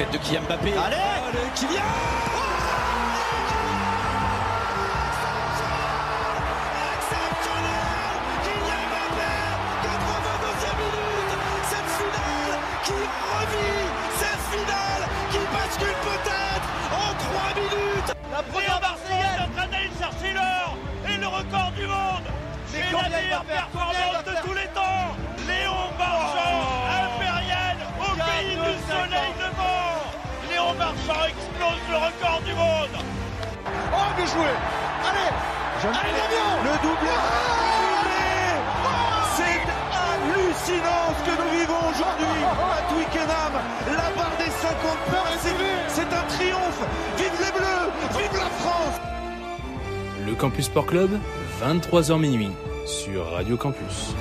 tête de Kylian Mbappé. Allez, Kylian. La première Marseillaise est en train d'aller chercher l'or et le record du monde. C'est la meilleure performance de tous les temps. Léon Marchand, impérial au pays du soleil levant. Léon Marchand explose le record du monde. Oh, bien joué. Allez, Damien. Le doublé. C'est hallucinant ce que nous vivons aujourd'hui à Twickenham. La barre des 50 points, c'est un triomphe. Vive les Bleus, vive la France. Le Campus Sport Club, 23h minuit, sur Radio Campus.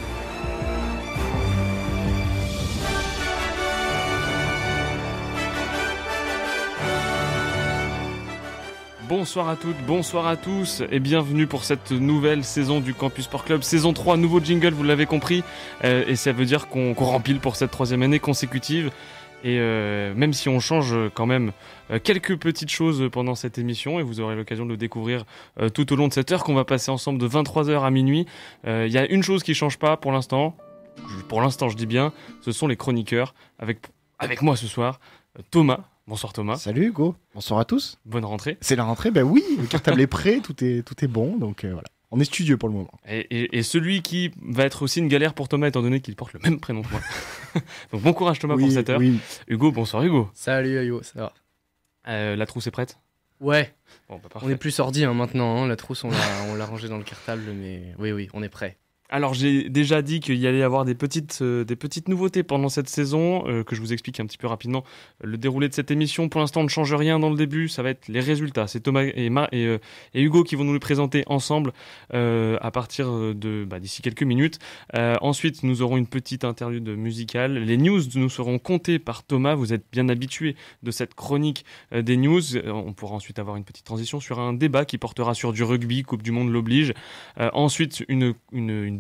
Bonsoir à toutes, bonsoir à tous et bienvenue pour cette nouvelle saison du Campus Sport Club. Saison 3, nouveau jingle, vous l'avez compris, et ça veut dire qu'on rempile pour cette troisième année consécutive. Et même si on change quand même quelques petites choses pendant cette émission, et vous aurez l'occasion de le découvrir tout au long de cette heure qu'on va passer ensemble de 23h à minuit, il y a une chose qui ne change pas pour l'instant je dis bien, ce sont les chroniqueurs, avec moi ce soir, Thomas. Bonsoir Thomas. Salut Hugo, bonsoir à tous. Bonne rentrée. C'est la rentrée, ben oui, le cartable est prêt, tout est bon, donc voilà. On est studieux pour le moment. Et celui qui va être aussi une galère pour Thomas, étant donné qu'il porte le même prénom que moi. Donc bon courage Thomas pour cette heure. Oui. Hugo, bonsoir Hugo. Salut Hugo, ça va. La trousse est prête ? Ouais, Bon, bah, parfait. on est plus ordi maintenant, la trousse on l'a rangée dans le cartable, mais oui, on est prêt. Alors j'ai déjà dit qu'il y allait y avoir des petites nouveautés pendant cette saison, que je vous explique un petit peu rapidement le déroulé de cette émission. Pour l'instant on ne change rien dans le début, ça va être les résultats. C'est Thomas et Hugo qui vont nous les présenter ensemble à partir de d'ici quelques minutes. Ensuite nous aurons une petite interlude musicale. Les news nous seront comptées par Thomas, vous êtes bien habitués de cette chronique des news. On pourra ensuite avoir une petite transition sur un débat qui portera sur du rugby, Coupe du Monde l'oblige. Ensuite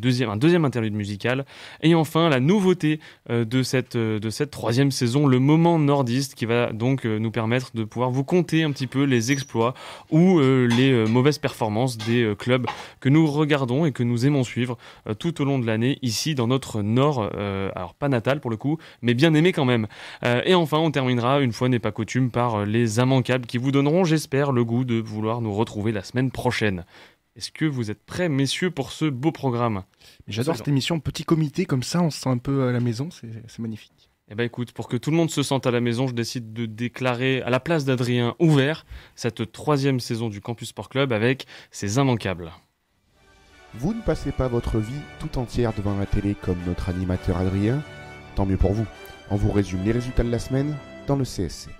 un deuxième interlude musical, et enfin la nouveauté de cette troisième saison, le moment nordiste, qui va donc nous permettre de pouvoir vous conter un petit peu les exploits ou les mauvaises performances des clubs que nous regardons et que nous aimons suivre tout au long de l'année ici dans notre nord, alors pas natal pour le coup, mais bien aimé quand même. Et enfin on terminera, une fois n'est pas coutume, par les immanquables qui vous donneront, j'espère, le goût de vouloir nous retrouver la semaine prochaine. Est-ce que vous êtes prêts, messieurs, pour ce beau programme ? J'adore cette émission, petit comité, comme ça on se sent un peu à la maison, c'est magnifique. Eh ben écoute, pour que tout le monde se sente à la maison, je décide de déclarer à la place d'Adrien ouvert cette troisième saison du Campus Sport Club avec ses immanquables. Vous ne passez pas votre vie tout entière devant la télé comme notre animateur Adrien ? Tant mieux pour vous. On vous résume les résultats de la semaine dans le CSC.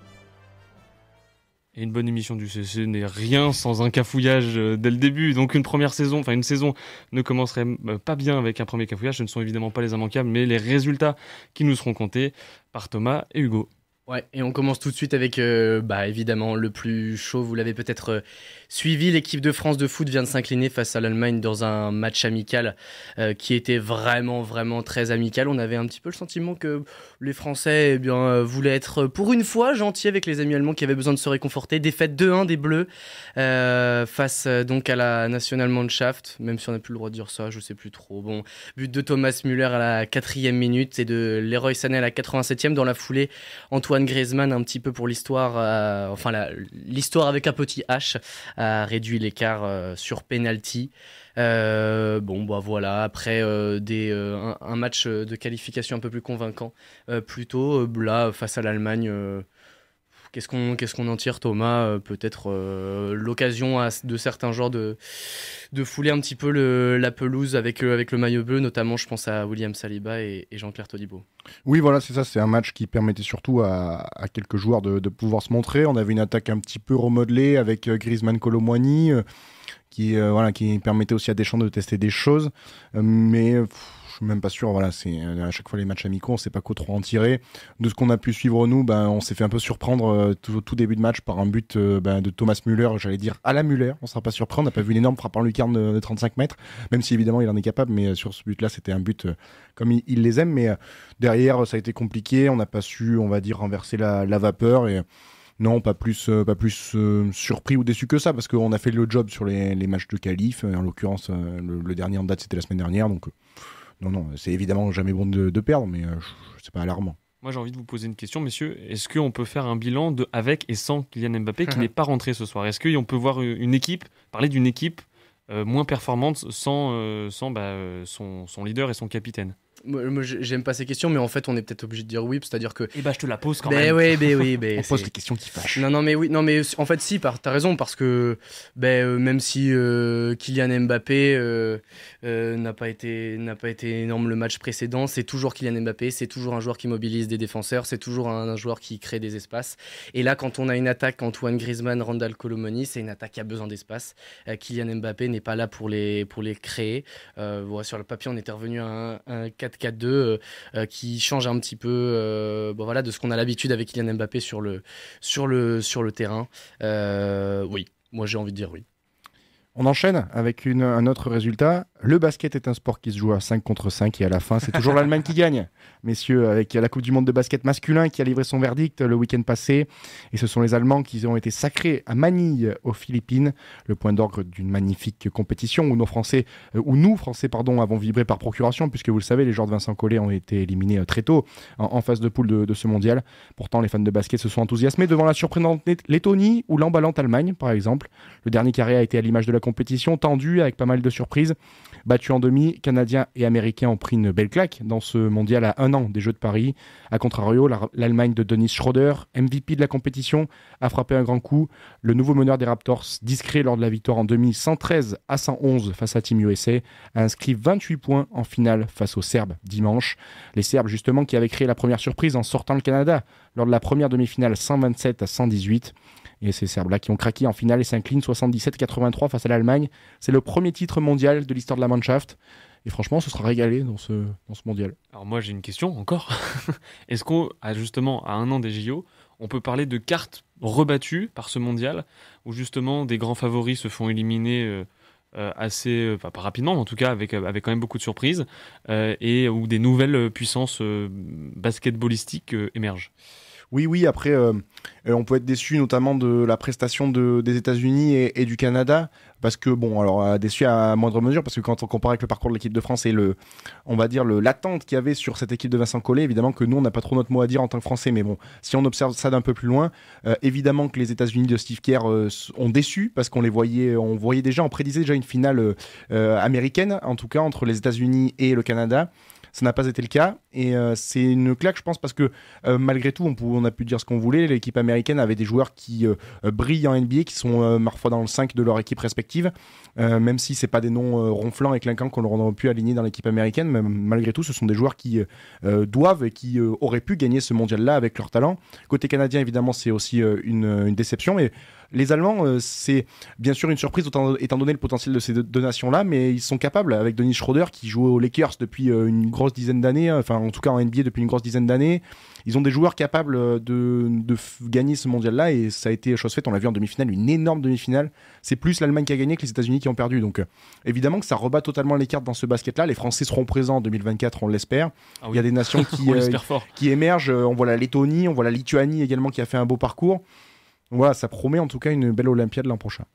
Et une bonne émission du CC n'est rien sans un cafouillage dès le début. Donc une saison ne commencerait pas bien avec un premier cafouillage. Ce ne sont évidemment pas les immanquables, mais les résultats qui nous seront comptés par Thomas et Hugo. Ouais, et on commence tout de suite avec évidemment le plus chaud, vous l'avez peut-être suivi, l'équipe de France de foot vient de s'incliner face à l'Allemagne dans un match amical qui était vraiment très amical. On avait un petit peu le sentiment que les Français voulaient être pour une fois gentils avec les amis allemands qui avaient besoin de se réconforter. Défaite 2-1 des Bleus face donc à la Nationalmannschaft, même si on n'a plus le droit de dire ça, je sais plus trop. Bon, but de Thomas Müller à la 4e minute et de Leroy Sané à la 87e. Dans la foulée, Antoine Griezmann, un petit peu pour l'histoire, l'histoire avec un petit H, a réduit l'écart sur penalty. Voilà, après un match de qualification un peu plus convaincant, plutôt là face à l'Allemagne. Qu'est-ce qu'on en tire, Thomas ? Peut-être l'occasion de certains joueurs de fouler un petit peu la pelouse avec le maillot bleu, notamment je pense à William Saliba et Jean-Pierre Todibo. Oui, voilà, c'est ça, c'est un match qui permettait surtout à quelques joueurs de pouvoir se montrer. On avait une attaque un petit peu remodelée avec Griezmann, Kolo Muani, qui permettait aussi à Deschamps de tester des choses. Mais je suis même pas sûr. Voilà, c'est à chaque fois les matchs amicaux, on sait pas quoi trop en tirer. De ce qu'on a pu suivre nous, on s'est fait un peu surprendre tout début de match par un but de Thomas Müller, j'allais dire à la Müller. On sera pas surpris. On n'a pas vu une énorme frappe en lucarne de 35 mètres, même si évidemment il en est capable. Mais sur ce but-là, c'était un but comme il les aime. Mais derrière, ça a été compliqué. On n'a pas su, on va dire, renverser la vapeur et non, pas plus surpris ou déçu que ça, parce qu'on a fait le job sur les matchs de qualif. En l'occurrence, le dernier en date, c'était la semaine dernière. Donc, non, c'est évidemment jamais bon de perdre, mais c'est pas alarmant. Moi, j'ai envie de vous poser une question, messieurs. Est-ce qu'on peut faire un bilan avec et sans Kylian Mbappé qui n'est pas rentré ce soir ? Est-ce qu'on peut voir parler d'une équipe moins performante sans son leader et son capitaine ? Moi, j'aime pas ces questions, mais en fait, on est peut-être obligé de dire oui, c'est-à-dire que. Je te la pose quand même. Oui, on pose les questions qui fâchent. Non, mais en fait, si, t'as raison, parce que même si Kylian Mbappé n'a pas été énorme le match précédent, c'est toujours Kylian Mbappé, c'est toujours un joueur qui mobilise des défenseurs, c'est toujours un joueur qui crée des espaces. Et là, quand on a une attaque, Antoine Griezmann, Randal Colomoni, c'est une attaque qui a besoin d'espace. Kylian Mbappé n'est pas là pour les créer. Sur le papier, on était revenu à un 4-4-2 qui change un petit peu de ce qu'on a l'habitude avec Kylian Mbappé sur le terrain. Oui, moi j'ai envie de dire oui. On enchaîne avec un autre résultat. Le basket est un sport qui se joue à 5 contre 5 et à la fin, c'est toujours l'Allemagne qui gagne. Messieurs, avec la Coupe du Monde de basket masculin qui a livré son verdict le week-end passé. Et ce sont les Allemands qui ont été sacrés à Manille, aux Philippines. Le point d'orgue d'une magnifique compétition où nous, Français, avons vibré par procuration, puisque vous le savez, les joueurs de Vincent Collet ont été éliminés très tôt en phase de poule de ce mondial. Pourtant, les fans de basket se sont enthousiasmés devant la surprenante Lettonie ou l'emballante Allemagne, par exemple. Le dernier carré a été à l'image de la compétition, tendue avec pas mal de surprises. Battus en demi, Canadiens et Américains ont pris une belle claque dans ce mondial à 1 an des Jeux de Paris. A contrario, l'Allemagne de Dennis Schroeder, MVP de la compétition, a frappé un grand coup. Le nouveau meneur des Raptors, discret lors de la victoire en demi 113-111 face à Team USA, a inscrit 28 points en finale face aux Serbes dimanche. Les Serbes, justement, qui avaient créé la première surprise en sortant le Canada lors de la première demi-finale 127-118. Et ces Serbes-là qui ont craqué en finale et s'inclinent 77-83 face à l'Allemagne. C'est le premier titre mondial de l'histoire de la Mannschaft. Et franchement, ce sera régalé dans ce mondial. Alors moi, j'ai une question encore. Est-ce justement, à 1 an des JO, on peut parler de cartes rebattues par ce mondial, où justement des grands favoris se font éliminer pas rapidement, mais en tout cas avec quand même beaucoup de surprises, et où des nouvelles puissances basketballistiques émergent? Oui, après, on peut être déçu notamment de la prestation des États-Unis et du Canada, parce que, déçu à moindre mesure, parce que quand on compare avec le parcours de l'équipe de France et l'attente qu'il y avait sur cette équipe de Vincent Collet, évidemment que nous, on n'a pas trop notre mot à dire en tant que Français, mais bon, si on observe ça d'un peu plus loin, évidemment que les États-Unis de Steve Kerr ont déçu, parce qu'on voyait déjà, on prédisait déjà une finale américaine, en tout cas, entre les États-Unis et le Canada. Ça n'a pas été le cas et c'est une claque, je pense, parce que malgré tout, on a pu dire ce qu'on voulait. L'équipe américaine avait des joueurs qui brillent en NBA, qui sont parfois dans le 5 de leur équipe respective, même si c'est pas des noms ronflants et clinquants qu'on aurait pu aligner dans l'équipe américaine. Mais malgré tout, ce sont des joueurs qui doivent et qui auraient pu gagner ce mondial-là avec leur talent. Côté canadien, évidemment, c'est aussi une déception. Et les Allemands, c'est bien sûr une surprise étant donné le potentiel de ces deux nations-là, mais ils sont capables, avec Dennis Schroeder qui joue aux Lakers depuis une grosse dizaine d'années, enfin en tout cas en NBA depuis une grosse dizaine d'années. Ils ont des joueurs capables de gagner ce mondial-là et ça a été chose faite. On l'a vu en demi-finale, une énorme demi-finale. C'est plus l'Allemagne qui a gagné que les États-Unis qui ont perdu. Donc évidemment que ça rebat totalement les cartes dans ce basket-là. Les Français seront présents en 2024, on l'espère. Ah oui. Il y a des nations qui émergent. On voit la Lettonie, on voit la Lituanie également qui a fait un beau parcours. Voilà, ça promet en tout cas une belle Olympiade l'an prochain.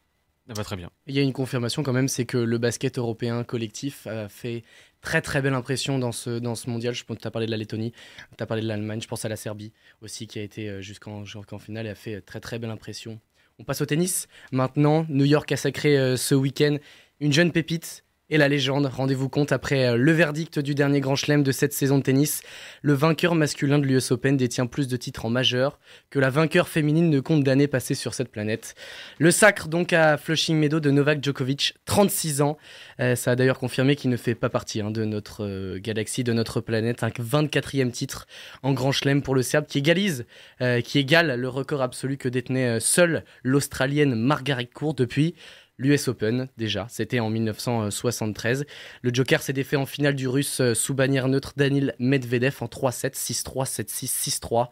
Ça va très bien. Il y a une confirmation quand même, c'est que le basket européen collectif a fait très très belle impression dans ce mondial. Tu as parlé de la Lettonie, tu as parlé de l'Allemagne, je pense à la Serbie aussi qui a été jusqu'en finale et a fait très très belle impression. On passe au tennis. Maintenant, New York a sacré ce week-end une jeune pépite. Et la légende, rendez-vous compte, après le verdict du dernier Grand Chelem de cette saison de tennis, le vainqueur masculin de l'US Open détient plus de titres en majeur que la vainqueur féminine ne compte d'années passées sur cette planète. Le sacre donc à Flushing Meadows de Novak Djokovic, 36 ans. Ça a d'ailleurs confirmé qu'il ne fait pas partie de notre galaxie, de notre planète. Un 24e titre en Grand Chelem pour le Serbe qui égale le record absolu que détenait seule l'Australienne Margaret Court depuis l'US Open déjà, c'était en 1973. Le Joker s'est défait en finale du Russe sous bannière neutre Danil Medvedev en 3-7, 6-3, 7-6, 6-3.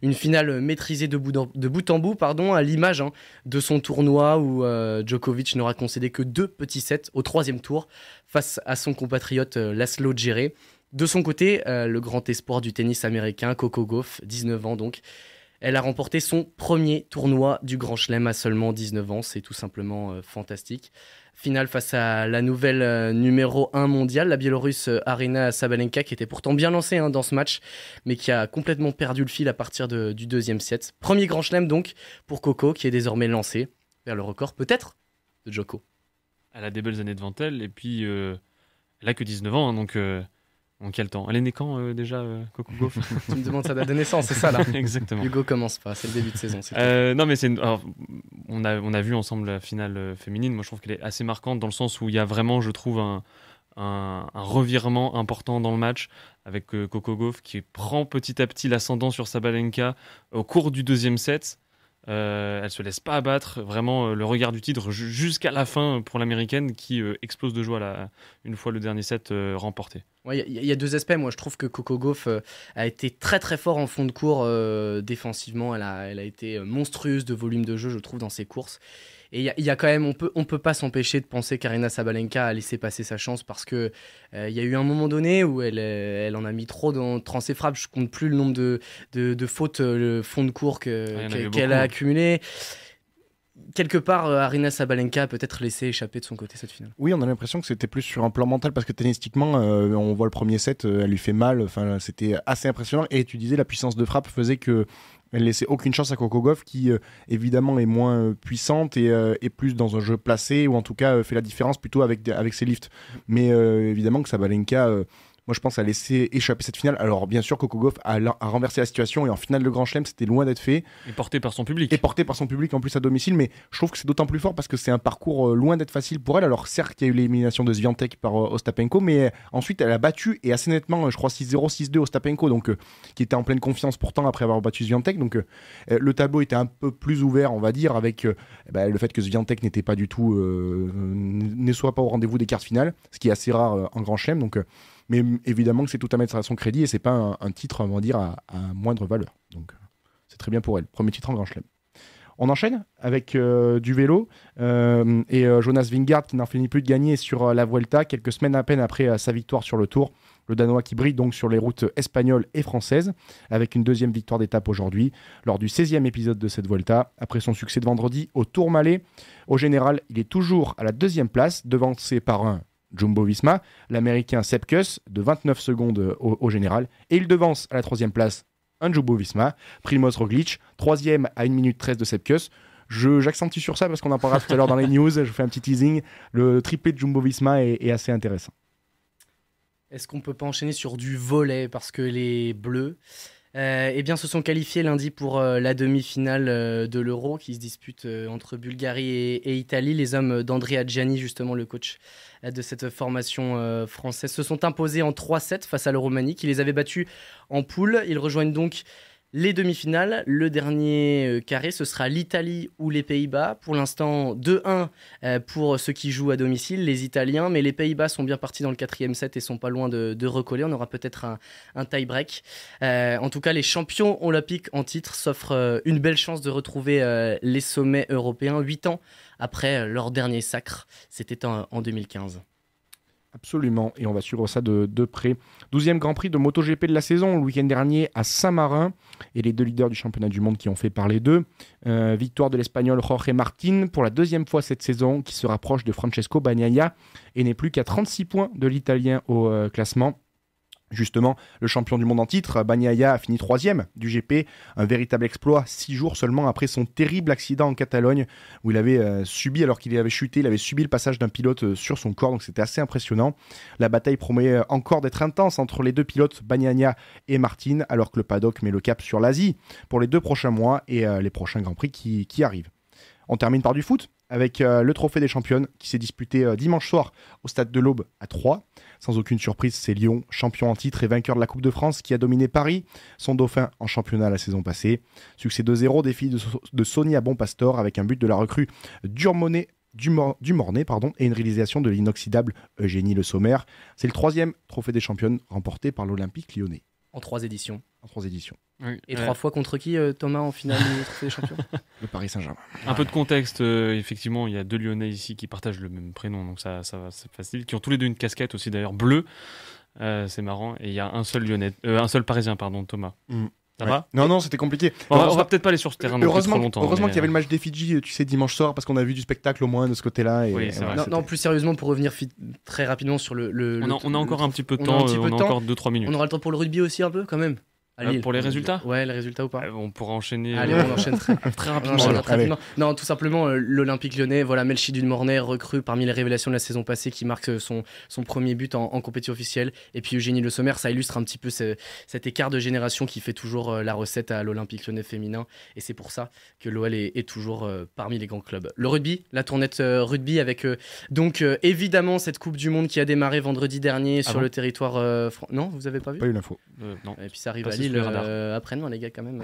Une finale maîtrisée de bout en bout, à l'image de son tournoi où Djokovic n'aura concédé que 2 petits sets au 3e tour face à son compatriote Laszlo Djere. De son côté, le grand espoir du tennis américain, Coco Gauff, 19 ans donc, elle a remporté son premier tournoi du Grand Chelem à seulement 19 ans. C'est tout simplement fantastique. Finale face à la nouvelle numéro 1 mondiale, la Biélorusse Aryna Sabalenka, qui était pourtant bien lancée dans ce match, mais qui a complètement perdu le fil à partir du 2e set. Premier Grand Chelem donc pour Coco, qui est désormais lancée vers le record peut-être de Djoko. Elle a des belles années devant elle, et puis elle a que 19 ans, donc... En quel temps? Elle est née quand déjà, Coco Gauff? Tu me demandes sa date de naissance, c'est ça là? Exactement. Hugo commence pas, c'est le début de saison. Non mais alors, on a vu ensemble la finale féminine. Moi je trouve qu'elle est assez marquante dans le sens où il y a vraiment, je trouve, un revirement important dans le match avec Coco Gauff qui prend petit à petit l'ascendant sur Sabalenka au cours du 2e set. Elle se laisse pas abattre, vraiment le regard du titre jusqu'à la fin pour l'américaine qui explose de joie une fois le dernier set remporté. Il y a 2 aspects. Moi je trouve que Coco Gauff a été très très fort en fond de cours défensivement. Elle a été monstrueuse de volume de jeu, je trouve, dans ses courses. Et il y a quand même, on peut pas s'empêcher de penser qu'Aryna Sabalenka a laissé passer sa chance parce que il y a eu un moment donné où elle en a mis trop dans ses frappes. Je compte plus le nombre de fautes, le fond de cours qu'elle a accumulé. Quelque part, Aryna Sabalenka a peut-être laissé échapper de son côté cette finale. Oui, on a l'impression que c'était plus sur un plan mental parce que tennistiquement, on voit le premier set, elle lui fait mal. Enfin, c'était assez impressionnant. Et tu disais, la puissance de frappe faisait que elle laissait aucune chance à Coco Gauff qui évidemment est moins puissante et plus dans un jeu placé ou en tout cas fait la différence plutôt avec ses lifts. Mais évidemment que Sabalenka, moi je pense, a laissé échapper cette finale. Alors bien sûr Coco Gauff a renversé la situation et en finale de Grand Chelem c'était loin d'être fait. Et porté par son public. Et porté par son public en plus à domicile, mais je trouve que c'est d'autant plus fort parce que c'est un parcours loin d'être facile pour elle. Alors certes il y a eu l'élimination de Swiatek par Ostapenko, mais ensuite elle a battu et assez nettement, je crois 6-0, 6-2 Ostapenko, donc qui était en pleine confiance pourtant après avoir battu Swiatek. Donc le tableau était un peu plus ouvert, on va dire, avec le fait que Swiatek n'était pas du tout, ne soit pas au rendez-vous des quarts finales, ce qui est assez rare en Grand Chelem. Donc mais évidemment que c'est tout à mettre à son crédit et c'est pas un titre, on va dire, à moindre valeur. Donc c'est très bien pour elle. Premier titre en Grand Chelem. On enchaîne avec du vélo et Jonas Vingegaard qui n'en finit plus de gagner sur la Vuelta quelques semaines à peine après sa victoire sur le Tour. Le Danois qui brille donc sur les routes espagnoles et françaises avec une 2e victoire d'étape aujourd'hui lors du 16e épisode de cette Vuelta. Après son succès de vendredi au Tourmalet, au général, il est toujours à la 2e place, devancé par un Jumbo-Visma, l'américain Sepp Kuss de 29 secondes au général, et il devance à la 3e place un Jumbo-Visma, Primoz Roglic, 3e à 1 minute 13 de Sepp Kuss. J'accentue sur ça parce qu'on en parlera tout à l'heure dans les news, je fais un petit teasing, le triplé de Jumbo-Visma est assez intéressant. Est-ce qu'on peut pas enchaîner sur du volley parce que les Bleus se sont qualifiés lundi pour la demi-finale de l'Euro qui se dispute entre Bulgarie et Italie. Les hommes d'Andrea Gianni, justement le coach de cette formation française, se sont imposés en 3-7 face à la Roumanie qui les avait battus en poule. Ils rejoignent donc les demi-finales. Le dernier carré, ce sera l'Italie ou les Pays-Bas. Pour l'instant, 2-1 pour ceux qui jouent à domicile, les Italiens. Mais les Pays-Bas sont bien partis dans le 4e set et sont pas loin de recoller. On aura peut-être un tie-break. En tout cas, les champions olympiques en titre s'offrent une belle chance de retrouver les sommets européens 8 ans après leur dernier sacre. C'était en 2015. Absolument, et on va suivre ça de près. 12e Grand Prix de MotoGP de la saison, le week-end dernier à Saint-Marin, et les 2 leaders du championnat du monde qui ont fait parler d'eux. Victoire de l'Espagnol Jorge Martín pour la 2e fois cette saison, qui se rapproche de Francesco Bagnaia, et n'est plus qu'à 36 points de l'Italien au classement. Justement, le champion du monde en titre, Bagnaia, a fini 3e du GP, un véritable exploit 6 jours seulement après son terrible accident en Catalogne où il avait subi, alors qu'il avait chuté, il avait subi le passage d'un pilote sur son corps, donc c'était assez impressionnant. La bataille promet encore d'être intense entre les 2 pilotes, Bagnaia et Martín, alors que le paddock met le cap sur l'Asie pour les 2 prochains mois et les prochains Grands Prix qui arrivent. On termine par du foot avec le Trophée des Championnes qui s'est disputé dimanche soir au Stade de l'Aube à Troyes. Sans aucune surprise, c'est Lyon, champion en titre et vainqueur de la Coupe de France, qui a dominé Paris, son dauphin en championnat la saison passée. Succès 2-0 des filles de Sonia Bonpastor avec un but de la recrue Durmonet du Mornay, et une réalisation de l'inoxydable Eugénie Le Sommer. C'est le 3e trophée des championnes remporté par l'Olympique lyonnais. En 3 éditions. En 3 éditions. Oui. Et 3 fois contre qui, Thomas, en finale du trophée des champions? Le Paris Saint-Germain. Un peu de contexte, effectivement, il y a 2 Lyonnais ici qui partagent le même prénom, donc ça c'est facile, qui ont tous les 2 une casquette aussi d'ailleurs bleue, c'est marrant, et il y a un seul Parisien, Thomas. Ça va? Non, c'était compliqué. On va peut-être pas aller sur ce terrain heureusement, trop longtemps. Heureusement qu'il y avait le match des Fidji, tu sais, dimanche soir, parce qu'on a vu du spectacle au moins de ce côté-là. Et, oui, c'est vrai. Non, plus sérieusement, pour revenir très rapidement sur on a encore un petit peu de temps, on a encore 2-3 minutes. On aura le temps pour le rugby aussi un peu, quand même. Pour les résultats? Ouais, les résultats ou pas? On pourra enchaîner. Allez, on enchaîne très rapidement. Non, tout simplement, l'Olympique lyonnais, voilà, Melchi Dulmornay, recrue parmi les révélations de la saison passée, qui marque son premier but en compétition officielle. Et puis Eugénie Le Sommer, ça illustre un petit peu cet écart de génération qui fait toujours la recette à l'Olympique lyonnais féminin. Et c'est pour ça que l'OL est toujours parmi les grands clubs. Le rugby, la tournette rugby avec donc évidemment cette Coupe du Monde qui a démarré vendredi dernier sur le territoire. Non, vous avez pas vu? Pas eu l'info. Non. Et puis ça arrive à Lille après-demain, les gars, quand même.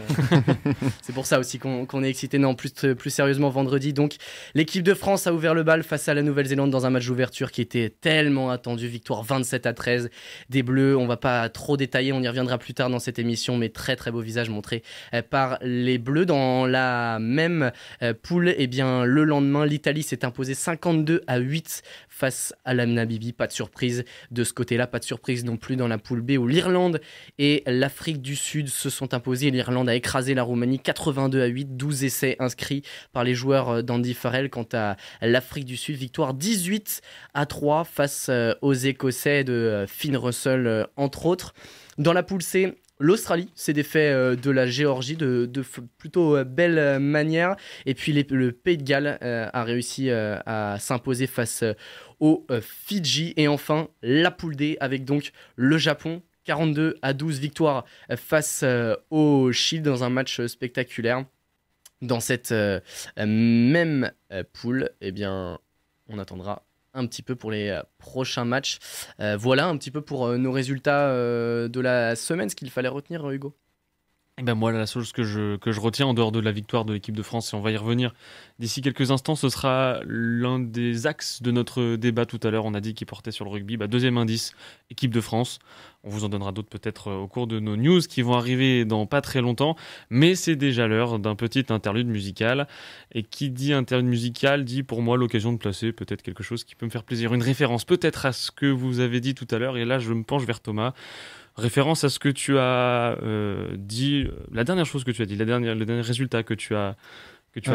C'est pour ça aussi qu'on est excité. Non, plus sérieusement, vendredi, donc, l'équipe de France a ouvert le bal face à la Nouvelle-Zélande dans un match d'ouverture qui était tellement attendu. Victoire 27-13 des Bleus. On va pas trop détailler, on y reviendra plus tard dans cette émission, mais très très beau visage montré par les Bleus. Dans la même poule, eh bien, le lendemain, l'Italie s'est imposée 52-8 face à la Namibie. Pas de surprise de ce côté-là, pas de surprise non plus dans la poule B où l'Irlande et l'Afrique du Sud se sont imposés. L'Irlande a écrasé la Roumanie 82-8, 12 essais inscrits par les joueurs d'Andy Farrell. Quant à l'Afrique du Sud, victoire 18-3 face aux Écossais de Finn Russell, entre autres. Dans la poule C, l'Australie s'est défait de la Géorgie de plutôt belle manière. Et puis le Pays de Galles a réussi à s'imposer face aux Fidji. Et enfin, la poule D avec donc le Japon. 42-12 victoire face au Chili dans un match spectaculaire. Dans cette même poule, eh bien, on attendra un petit peu pour les prochains matchs. Voilà un petit peu pour nos résultats de la semaine, ce qu'il fallait retenir, Hugo. Et ben moi, la seule chose que je retiens, en dehors de la victoire de l'équipe de France, et on va y revenir d'ici quelques instants, ce sera l'un des axes de notre débat tout à l'heure. On a dit qu'il portait sur le rugby. Deuxième indice, équipe de France. On vous en donnera d'autres peut-être au cours de nos news qui vont arriver dans pas très longtemps. Mais c'est déjà l'heure d'un petit interlude musical. Et qui dit interlude musical dit pour moi l'occasion de placer peut-être quelque chose qui peut me faire plaisir. Une référence peut-être à ce que vous avez dit tout à l'heure. Et là, je me penche vers Thomas. Référence à ce que tu as dit, la dernière chose que tu as dit, le dernier résultat que tu as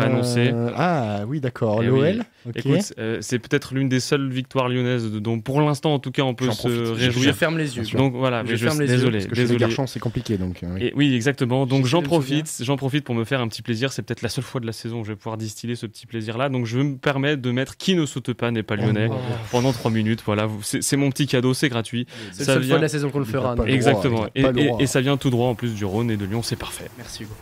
annoncé. Ah oui, d'accord, Et l'OL. oui. Okay. Écoute, c'est peut-être l'une des seules victoires lyonnaises dont pour l'instant en tout cas on peut se réjouir. Je ferme les yeux. Donc voilà, désolé. Parce que chez les garçons c'est compliqué donc. Oui. Et oui, exactement. Donc j'en profite pour me faire un petit plaisir. C'est peut-être la seule fois de la saison où je vais pouvoir distiller ce petit plaisir-là. Donc je me permets de mettre Qui ne saute pas n'est pas lyonnais pendant 3 minutes. Voilà, c'est mon petit cadeau, c'est gratuit. C'est la seule fois de la saison qu'on le fera. Exactement. Et ça vient tout droit en plus du Rhône et de Lyon, c'est parfait. Merci Hugo.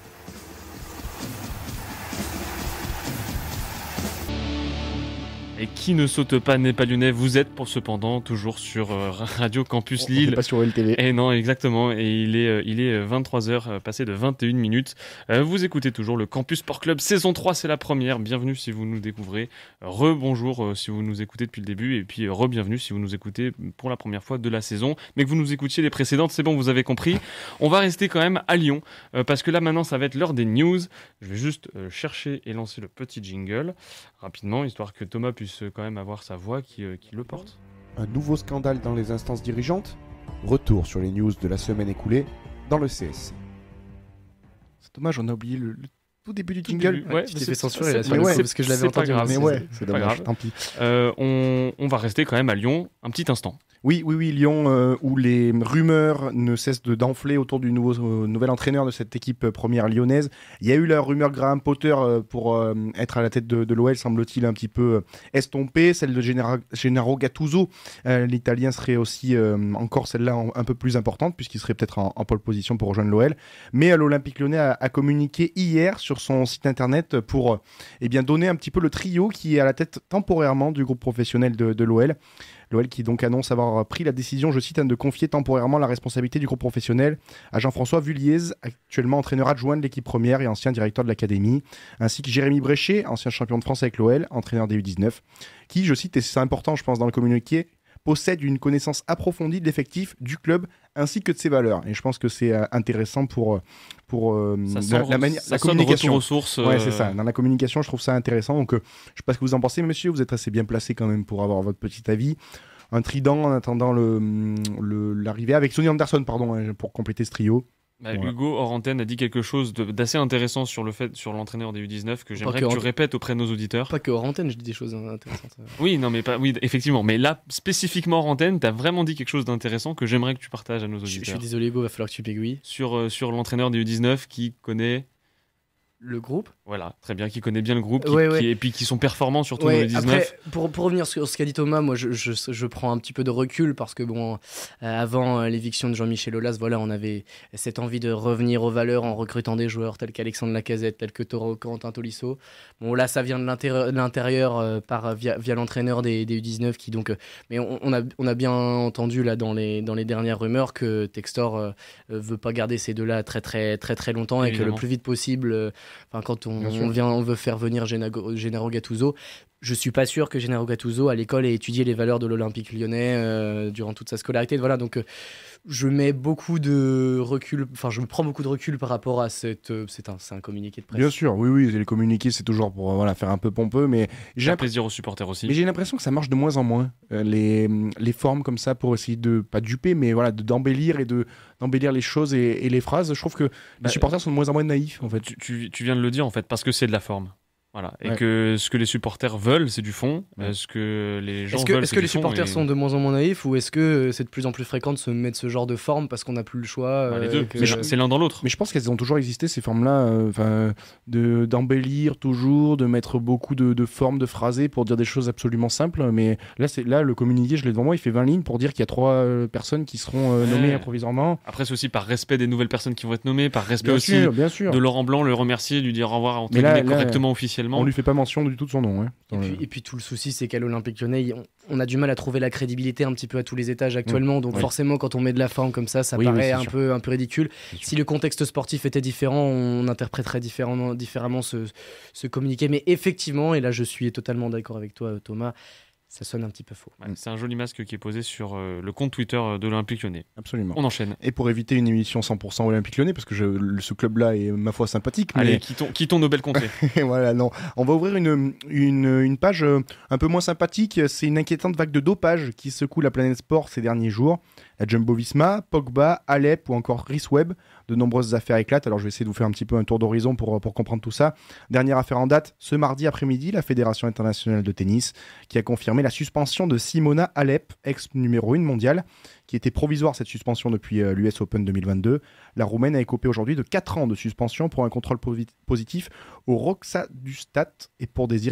Et Qui ne saute pas n'est pas lyonnais. Vous êtes cependant toujours sur Radio Campus Lille. On n'est pas sur LTV. Et non, exactement. Et il est 23h, passé de 21 minutes. Vous écoutez toujours le Campus Sport Club saison 3, c'est la première. Bienvenue si vous nous découvrez. Rebonjour si vous nous écoutez depuis le début. Et puis re-bienvenue si vous nous écoutez pour la première fois de la saison. Mais que vous nous écoutiez les précédentes, c'est bon, vous avez compris. On va rester quand même à Lyon. Parce que là maintenant, ça va être l'heure des news. Je vais juste chercher et lancer le petit jingle rapidement, histoire que Thomas puisse quand même avoir sa voix qui le porte. Un nouveau scandale dans les instances dirigeantes. Retour sur les news de la semaine écoulée dans le CS. C'est dommage, on a oublié le tout début du jingle. Ouais, tu t'es fait censurer là, parce que je l'avais entendu. Mais ouais, c'est dommage, tant pis. On va rester quand même à Lyon un petit instant. Oui, Lyon, où les rumeurs ne cessent d'enfler autour du nouvel entraîneur de cette équipe première lyonnaise. Il y a eu la rumeur Graham Potter pour être à la tête de l'OL, semble-t-il un petit peu estompée. Celle de Gennaro Gattuso, l'italien, serait aussi encore celle-là un peu plus importante, puisqu'il serait peut-être en pole position pour rejoindre l'OL. Mais l'Olympique lyonnais a communiqué hier sur son site internet pour donner un petit peu le trio qui est à la tête temporairement du groupe professionnel de l'OL. L'OL qui donc annonce avoir pris la décision, je cite, de confier temporairement la responsabilité du groupe professionnel à Jean-François Vulliez, actuellement entraîneur adjoint de l'équipe première et ancien directeur de l'académie, ainsi que Jérémy Bréchet, ancien champion de France avec l'OL, entraîneur des U19, qui, je cite, et c'est important je pense dans le communiqué, possède une connaissance approfondie de l'effectif du club ainsi que de ses valeurs. Et je pense que c'est intéressant pour la communication. Aux sources. Ouais, c'est ça. Dans la communication, je trouve ça intéressant. Donc, je ne sais pas ce que vous en pensez, monsieur. Vous êtes assez bien placé quand même pour avoir votre petit avis. Un trident en attendant l'arrivée avec Sonny Anderson, pardon, pour compléter ce trio. Voilà. Hugo hors antenne a dit quelque chose d'assez intéressant sur l'entraîneur des U19 que j'aimerais que tu répètes auprès de nos auditeurs. Pas que hors antenne, je dis des choses intéressantes. Oui, effectivement. Mais là, spécifiquement hors antenne, tu as vraiment dit quelque chose d'intéressant que j'aimerais que tu partages à nos auditeurs. Je suis désolé, Hugo, va falloir que tu bégouilles. Sur l'entraîneur des U19 qui connaît... Le groupe. Voilà, très bien, qui connaît bien le groupe, et puis qui sont performants surtout dans les 19. Après, pour revenir sur ce qu'a dit Thomas, moi je prends un petit peu de recul parce que avant l'éviction de Jean-Michel Aulas, voilà, on avait cette envie de revenir aux valeurs en recrutant des joueurs tels qu'Alexandre Lacazette, tels que Toro, Quentin Tolisso. Bon là, ça vient de l'intérieur via l'entraîneur des U19 qui donc, mais on a bien entendu là dans les dernières rumeurs que Textor veut pas garder ces deux-là très très très très longtemps. Évidemment. Et que le plus vite possible. Quand on veut faire venir Gennaro Gattuso, je suis pas sûr que Gennaro Gattuso à l'école ait étudié les valeurs de l'Olympique Lyonnais durant toute sa scolarité. Voilà, donc je mets beaucoup de recul, je me prends beaucoup de recul par rapport à c'est un communiqué de presse. Bien sûr, oui, les communiqués c'est toujours pour faire un peu pompeux, mais j'ai plaisir aux supporters aussi. Mais j'ai l'impression que ça marche de moins en moins les formes comme ça pour essayer de pas duper, mais voilà, d'embellir et d'embellir les choses et les phrases. Je trouve que les supporters sont de moins en moins naïfs en fait. Tu viens de le dire en fait parce que c'est de la forme. Voilà. Et que ce que les supporters veulent, c'est du fond. Ce que les gens veulent, est-ce que les supporters sont de moins en moins naïfs ou est-ce que c'est de plus en plus fréquent de se mettre ce genre de forme parce qu'on n'a plus le choix les deux. C'est l'un dans l'autre. Mais je pense qu'elles ont toujours existé, ces formes-là, d'embellir toujours, de mettre beaucoup de formes, de phrasés pour dire des choses absolument simples. Mais là, le communiqué, je l'ai devant moi, il fait 20 lignes pour dire qu'il y a 3 personnes qui seront nommées provisoirement. Après, c'est aussi par respect des nouvelles personnes qui vont être nommées, par respect bien sûr. De Laurent Blanc, le remercier, lui dire au revoir, correctement officiellement. On lui fait pas mention du tout de son nom. Et puis tout le souci, c'est qu'à l'Olympique Lyonnais, on a du mal à trouver la crédibilité un petit peu à tous les étages actuellement. Donc forcément, quand on met de la forme comme ça paraît un peu ridicule. Si le contexte sportif était différent, on interpréterait différemment ce communiqué. Mais effectivement, et là je suis totalement d'accord avec toi Thomas, ça sonne un petit peu faux. C'est un joli masque qui est posé sur le compte Twitter de l'Olympique Lyonnais. Absolument. On enchaîne. Et pour éviter une émission 100% Olympique Lyonnais, parce que ce club-là est ma foi sympathique. Allez, quittons nos belles contrées. Voilà, non. On va ouvrir une page un peu moins sympathique. C'est une inquiétante vague de dopage qui secoue la planète sport ces derniers jours. La Jumbo-Visma, Pogba, Alep ou encore Rhys Webb. De nombreuses affaires éclatent. Alors je vais essayer de vous faire un petit peu un tour d'horizon pour comprendre tout ça. Dernière affaire en date, ce mardi après-midi, la Fédération internationale de tennis qui a confirmé la suspension de Simona Alep, ex-numéro 1 mondiale, qui était provisoire cette suspension depuis l'US Open 2022. La Roumaine a écopé aujourd'hui de 4 ans de suspension pour un contrôle positif au Roxadustat et pour des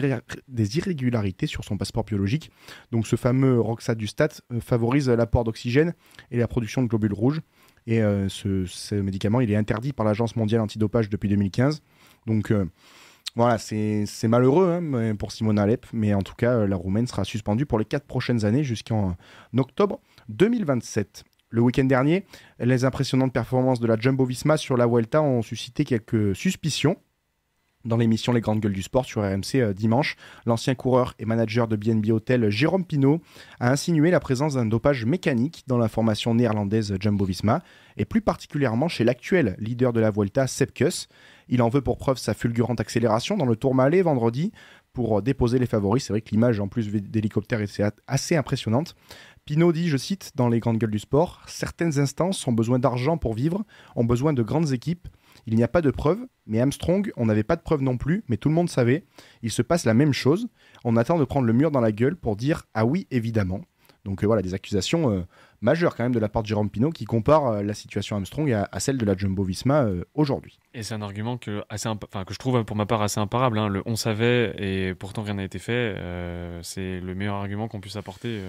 irrégularités sur son passeport biologique. Donc ce fameux Roxadustat favorise l'apport d'oxygène et la production de globules rouges. Et ce médicament, il est interdit par l'Agence mondiale antidopage depuis 2015. Donc voilà, c'est malheureux pour Simona Alep, mais en tout cas, la Roumaine sera suspendue pour les 4 prochaines années jusqu'en octobre 2027. Le week-end dernier, les impressionnantes performances de la Jumbo-Visma sur la Vuelta ont suscité quelques suspicions. Dans l'émission Les Grandes Gueules du Sport sur RMC dimanche, l'ancien coureur et manager de BNB Hotel Jérôme Pinault a insinué la présence d'un dopage mécanique dans la formation néerlandaise Jumbo-Visma et plus particulièrement chez l'actuel leader de la Vuelta, Sepp Kuss. Il en veut pour preuve sa fulgurante accélération dans le Tourmalet vendredi pour déposer les favoris. C'est vrai que l'image en plus d'hélicoptère est assez impressionnante. Pinault dit, je cite, dans Les Grandes Gueules du Sport, « Certaines instances ont besoin d'argent pour vivre, ont besoin de grandes équipes. Il n'y a pas de preuves, mais Armstrong, on n'avait pas de preuves non plus, mais tout le monde savait. Il se passe la même chose. On attend de prendre le mur dans la gueule pour dire « Ah oui, évidemment ». Donc voilà, des accusations majeures quand même de la part de Jérôme Pinault qui compare la situation Armstrong à celle de la Jumbo-Visma aujourd'hui. Et c'est un argument que je trouve pour ma part assez imparable. Le on savait et pourtant rien n'a été fait. C'est le meilleur argument qu'on puisse apporter.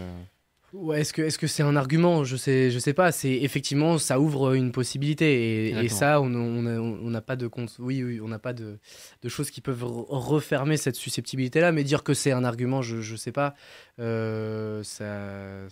Ouais, est-ce que c'est un argument? Je sais pas. C'est effectivement, ça ouvre une possibilité et ça, on n'a pas de compte. Oui, on n'a pas de choses qui peuvent refermer cette susceptibilité-là. Mais dire que c'est un argument, je sais pas. Ça.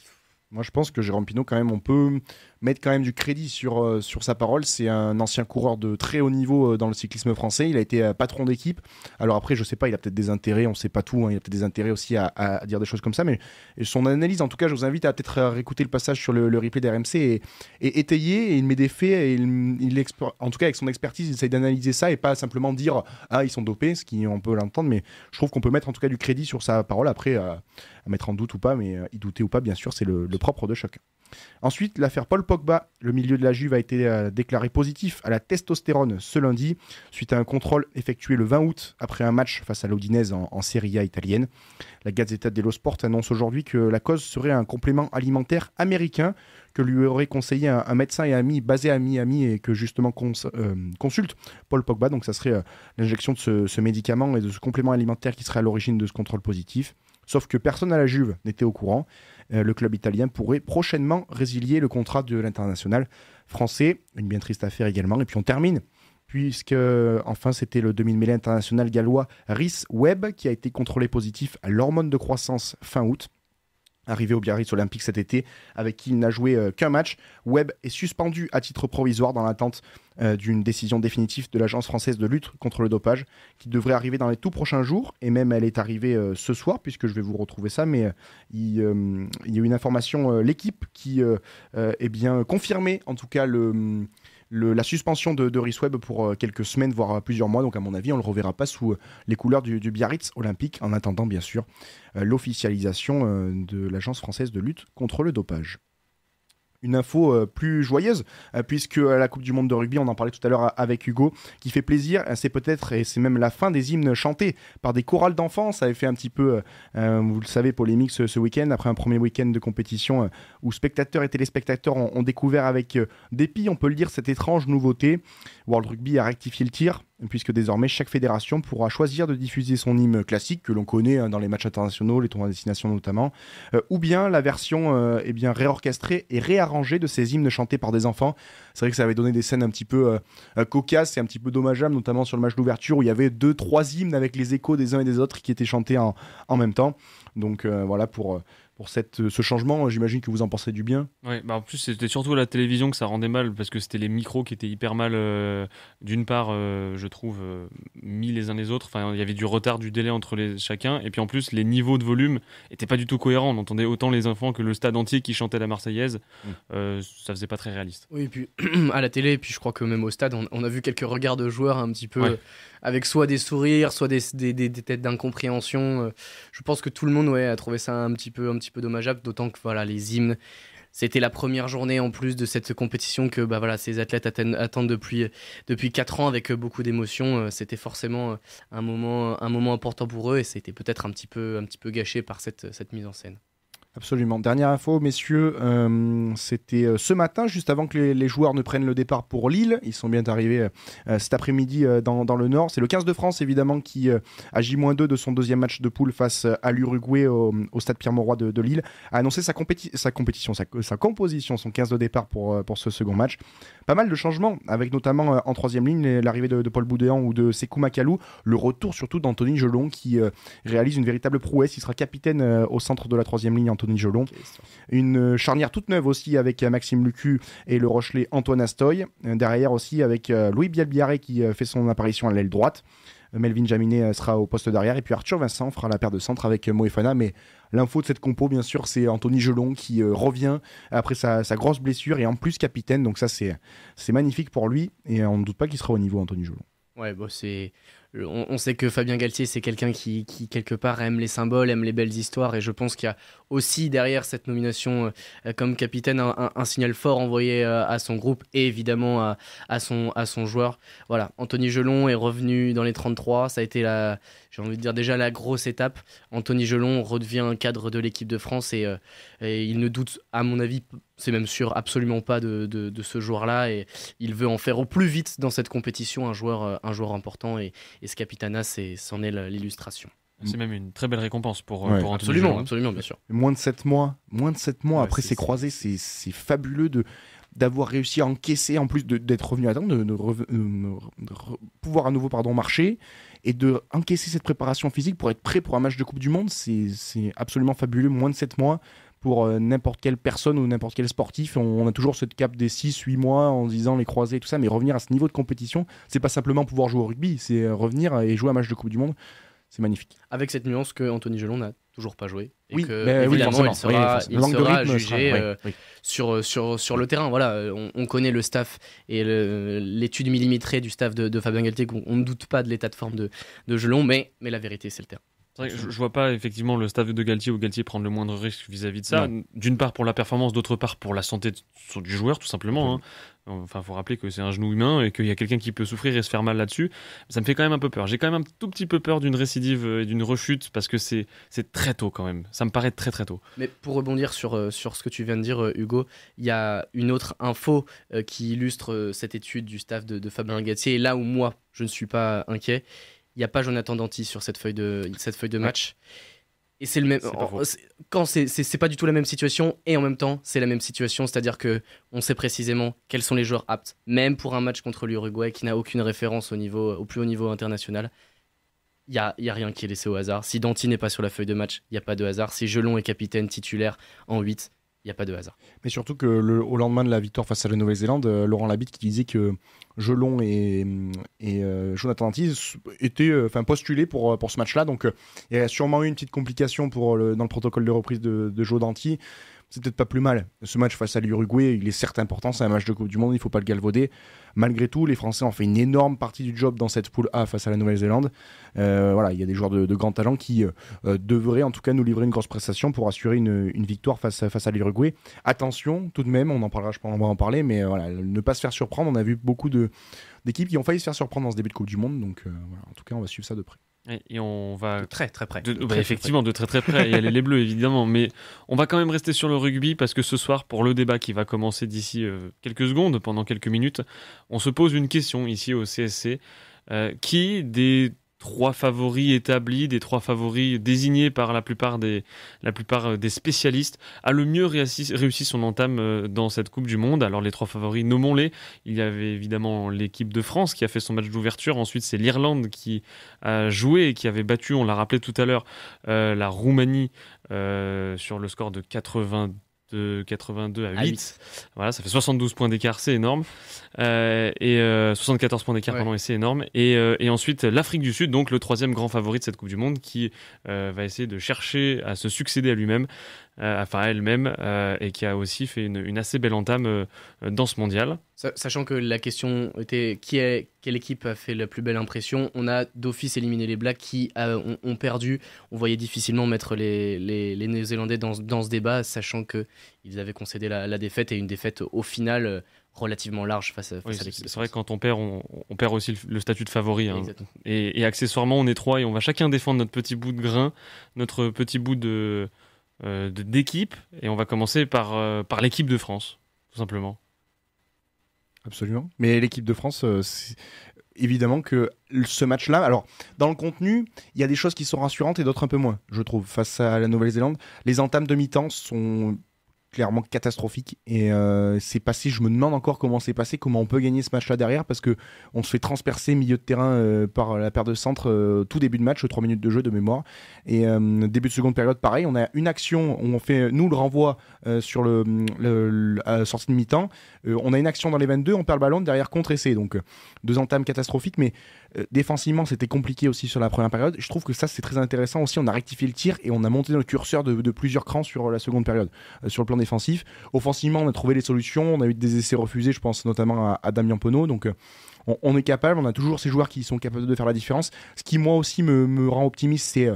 Moi, je pense que Jérôme Pineau, quand même, on peut mettre quand même du crédit sur sa parole. C'est un ancien coureur de très haut niveau dans le cyclisme français. Il a été patron d'équipe. Alors après, je sais pas, il a peut-être des intérêts, on sait pas tout. Hein. Il a peut-être des intérêts aussi à dire des choses comme ça. Mais son analyse, en tout cas, je vous invite à peut-être réécouter le passage sur le replay d'RMC et étayer. Et il met des faits. Et en tout cas, avec son expertise, il essaye d'analyser ça et pas simplement dire « Ah, ils sont dopés », ce qui on peut l'entendre. Mais je trouve qu'on peut mettre en tout cas du crédit sur sa parole. Après, à mettre en doute ou pas, mais y douter ou pas, bien sûr, c'est le propre de chacun. Ensuite, l'affaire Paul Pogba, le milieu de la Juve a été déclaré positif à la testostérone ce lundi, suite à un contrôle effectué le 20 août après un match face à l'Udinese en Serie A italienne. La Gazzetta dello Sport annonce aujourd'hui que la cause serait un complément alimentaire américain que lui aurait conseillé un médecin et ami basé à Miami et que justement consulte Paul Pogba. Donc ça serait l'injection de ce médicament et de ce complément alimentaire qui serait à l'origine de ce contrôle positif. Sauf que personne à la Juve n'était au courant. Le club italien pourrait prochainement résilier le contrat de l'international français. Une bien triste affaire également. Et puis on termine, puisque enfin c'était le demi-mêlée international gallois Rhys Webb qui a été contrôlé positif à l'hormone de croissance fin août. Arrivé au Biarritz Olympique cet été, avec qui il n'a joué qu'un match, Webb est suspendu à titre provisoire dans l'attente d'une décision définitive de l'Agence française de lutte contre le dopage, qui devrait arriver dans les tout prochains jours, et même elle est arrivée ce soir, puisque je vais vous retrouver ça, mais il y a eu une information, l'équipe qui est bien confirmée, en tout cas la suspension de Rhys Webb pour quelques semaines, voire plusieurs mois. Donc à mon avis, on ne le reverra pas sous les couleurs du Biarritz Olympique, en attendant bien sûr l'officialisation de l'Agence française de lutte contre le dopage. Une info plus joyeuse, puisque la Coupe du Monde de rugby, on en parlait tout à l'heure avec Hugo, qui fait plaisir, c'est peut-être, et c'est même la fin des hymnes chantés par des chorales d'enfants. Ça avait fait un petit peu, vous le savez, polémique ce week-end, après un premier week-end de compétition où spectateurs et téléspectateurs ont découvert avec dépit, on peut le dire, cette étrange nouveauté. World Rugby a rectifié le tir, puisque désormais chaque fédération pourra choisir de diffuser son hymne classique que l'on connaît dans les matchs internationaux, les tournois à destination notamment, ou bien la version bien réorchestrée et réarrangée de ces hymnes chantés par des enfants. C'est vrai que ça avait donné des scènes un petit peu cocasses et un petit peu dommageables, notamment sur le match d'ouverture où il y avait 2-3 hymnes avec les échos des uns et des autres qui étaient chantés en même temps. Donc voilà pour ce changement, j'imagine que vous en pensez du bien. Ouais, en plus c'était surtout à la télévision que ça rendait mal parce que c'était les micros qui étaient hyper mal, d'une part, je trouve, mis les uns les autres. Enfin, il y avait du retard, du délai entre chacun, et puis en plus les niveaux de volume étaient pas du tout cohérents. On entendait autant les enfants que le stade entier qui chantait la Marseillaise. Ça faisait pas très réaliste. Oui, et puis à la télé, et puis je crois que même au stade, on a vu quelques regards de joueurs un petit peu avec soit des sourires, soit des têtes d'incompréhension. Je pense que tout le monde a trouvé ça un petit peu dommageable, d'autant que voilà, les hymnes, c'était la première journée en plus de cette compétition que ces athlètes attendent depuis 4 ans avec beaucoup d'émotion. C'était forcément un moment important pour eux et c'était peut-être un petit peu gâché par cette mise en scène. Absolument. Dernière info, messieurs, c'était ce matin, juste avant que les joueurs ne prennent le départ pour Lille. Ils sont bien arrivés cet après-midi dans le Nord. C'est le 15 de France, évidemment, qui, à J-2 de son deuxième match de poule face à l'Uruguay au stade Pierre-Mauroy de Lille, a annoncé sa composition, son 15 de départ pour ce second match. Pas mal de changements, avec notamment en troisième ligne l'arrivée de Paul Boudéan ou de Sékou Makalou, le retour surtout d'Anthony Gelon qui réalise une véritable prouesse. Il sera capitaine au centre de la troisième ligne, Anthony Gelon. Une charnière toute neuve aussi avec Maxime Lucu et le Rochelais Antoine Astoy. Derrière aussi avec Louis Bielbiaré qui fait son apparition à l'aile droite. Melvin Jaminet sera au poste d'arrière et puis Arthur Vincent fera la paire de centre avec Moefana. Mais l'info de cette compo, bien sûr, c'est Anthony Gelon qui revient après sa grosse blessure et en plus capitaine. Donc ça, c'est magnifique pour lui et on ne doute pas qu'il sera au niveau, Anthony Gelon. Ouais, on sait que Fabien Galtier, c'est quelqu'un qui, quelque part, aime les symboles, aime les belles histoires. Et je pense qu'il y a aussi, derrière cette nomination comme capitaine, un signal fort envoyé à son groupe et évidemment à son joueur. Voilà, Anthony Gelon est revenu dans les 33. Ça a été, j'ai envie de dire, déjà la grosse étape. Anthony Gelon redevient un cadre de l'équipe de France et il ne doute, à mon avis, c'est même sûr, absolument pas de ce joueur-là. Et il veut en faire au plus vite dans cette compétition un joueur important. Et ce Capitana, c'en est l'illustration. C'est même une très belle récompense pour Anthony Absolument, Gelon. absolument, bien sûr. Moins de 7 mois après c'est- ces croisés, c'est fabuleux d'avoir réussi à encaisser, en plus d'être revenu à temps, de pouvoir à nouveau marcher et de encaisser cette préparation physique pour être prêt pour un match de Coupe du Monde. C'est absolument fabuleux. Moins de 7 mois pour n'importe quelle personne ou n'importe quel sportif. On a toujours ce cap des 6-8 mois en se disant les croisés et tout ça, mais revenir à ce niveau de compétition, c'est pas simplement pouvoir jouer au rugby, c'est revenir et jouer un match de Coupe du Monde. C'est magnifique. Avec cette nuance que Anthony Gelon n'a toujours pas joué. Et Oui, que, mais oui, évidemment, forcément. il Langue de sera rythme jugé sera- oui. sur le terrain. Voilà, on connaît le staff et l'étude millimétrée du staff de Fabien Galtier. On ne doute pas de l'état de forme de Gelon, mais la vérité, c'est le terrain. C'est vrai que je vois pas effectivement le staff de Galtier ou Galtier prendre le moindre risque vis-à-vis de ça. D'une part pour la performance, d'autre part pour la santé du joueur, tout simplement. Hein. Enfin, faut rappeler que c'est un genou humain et qu'il y a quelqu'un qui peut souffrir et se faire mal là-dessus. Ça me fait quand même un peu peur. J'ai quand même un tout petit peu peur d'une récidive et d'une rechute parce que c'est très tôt quand même. Ça me paraît très très tôt. Mais pour rebondir sur ce que tu viens de dire, Hugo, il y a une autre info qui illustre cette étude du staff de Fabien Galtier. Et là où moi, je ne suis pas inquiet, il n'y a pas Jonathan Danty sur cette feuille de match. Et c'est le même. Quand c'est pas du tout la même situation, et en même temps, c'est la même situation, c'est-à-dire que on sait précisément quels sont les joueurs aptes, même pour un match contre l'Uruguay qui n'a aucune référence au plus haut niveau international. Il y a rien qui est laissé au hasard. Si Danty n'est pas sur la feuille de match, il n'y a pas de hasard. Si Gelon est capitaine titulaire en 8, il n'y a pas de hasard. Mais surtout que au lendemain de la victoire face à la Nouvelle-Zélande, Laurent Labitte qui disait que Gelon et Jonathan Danty étaient postulés pour ce match-là. Donc il y a sûrement eu une petite complication dans le protocole de reprise de Joe Danty. C'est peut-être pas plus mal. Ce match face à l'Uruguay, il est certes important, c'est un match de Coupe du Monde, il ne faut pas le galvauder. Malgré tout, les Français ont fait une énorme partie du job dans cette poule A face à la Nouvelle-Zélande. Voilà, il y a des joueurs de grand talent qui devraient en tout cas nous livrer une grosse prestation pour assurer une victoire face à l'Uruguay. Attention, tout de même, on en parlera, je pense, on va en parler, mais voilà, ne pas se faire surprendre. On a vu beaucoup d'équipes qui ont failli se faire surprendre dans ce début de Coupe du Monde, donc voilà, en tout cas, on va suivre ça de près. Et on va De très très près. Effectivement, de très très près. Et les Bleus, évidemment. Mais on va quand même rester sur le rugby parce que ce soir, pour le débat qui va commencer d'ici quelques secondes, pendant quelques minutes, on se pose une question ici au CSC. Qui des 3 favoris établis, des 3 favoris désignés par la plupart des spécialistes, a le mieux réussi son entame dans cette Coupe du Monde? Alors les 3 favoris, nommons-les. Il y avait évidemment l'équipe de France qui a fait son match d'ouverture. Ensuite, c'est l'Irlande qui a joué et qui avait battu, on l'a rappelé tout à l'heure, la Roumanie sur le score de 82 à 8. Voilà, ça fait 72 points d'écart, c'est énorme. Et 74 points d'écart, pardon, et c'est énorme. Et ensuite, l'Afrique du Sud, donc le 3e grand favori de cette Coupe du Monde, qui va essayer de chercher à se succéder à lui-même, à elle-même, et qui a aussi fait une assez belle entame dans ce mondial. Sachant que la question était quelle équipe a fait la plus belle impression, on a d'office éliminé les Blacks qui ont perdu. On voyait difficilement mettre les Néo-Zélandais dans ce débat, sachant qu'ils avaient concédé la défaite, et une défaite au final relativement large face à l'équipe. C'est vrai que quand on perd, on perd aussi le statut de favori. Hein. Et et accessoirement, on est 3 et on va chacun défendre notre petit bout de grain, notre petit bout d'équipe. Et on va commencer par l'équipe de France, tout simplement. Absolument. Mais l'équipe de France, évidemment que ce match-là, alors dans le contenu, il y a des choses qui sont rassurantes et d'autres un peu moins, je trouve, face à la Nouvelle-Zélande. Les entames de mi-temps sont clairement catastrophique, et c'est passé, je me demande encore comment c'est passé, comment on peut gagner ce match là derrière, parce que on se fait transpercer milieu de terrain par la paire de centre tout début de match, 3 minutes de jeu de mémoire, et début de seconde période pareil, on a une action où on fait nous le renvoi sur la sortie de mi-temps, on a une action dans les 22, on perd le ballon derrière contre-essai, donc 2 entames catastrophiques, mais défensivement c'était compliqué aussi sur la première période. Je trouve que ça c'est très intéressant aussi, on a rectifié le tir et on a monté le curseur de plusieurs crans sur la seconde période, sur le plan défensif. Offensivement on a trouvé les solutions, on a eu des essais refusés, je pense notamment à Damien Penaud, donc on est capable, on a toujours ces joueurs qui sont capables de faire la différence. Ce qui moi aussi me rend optimiste, c'est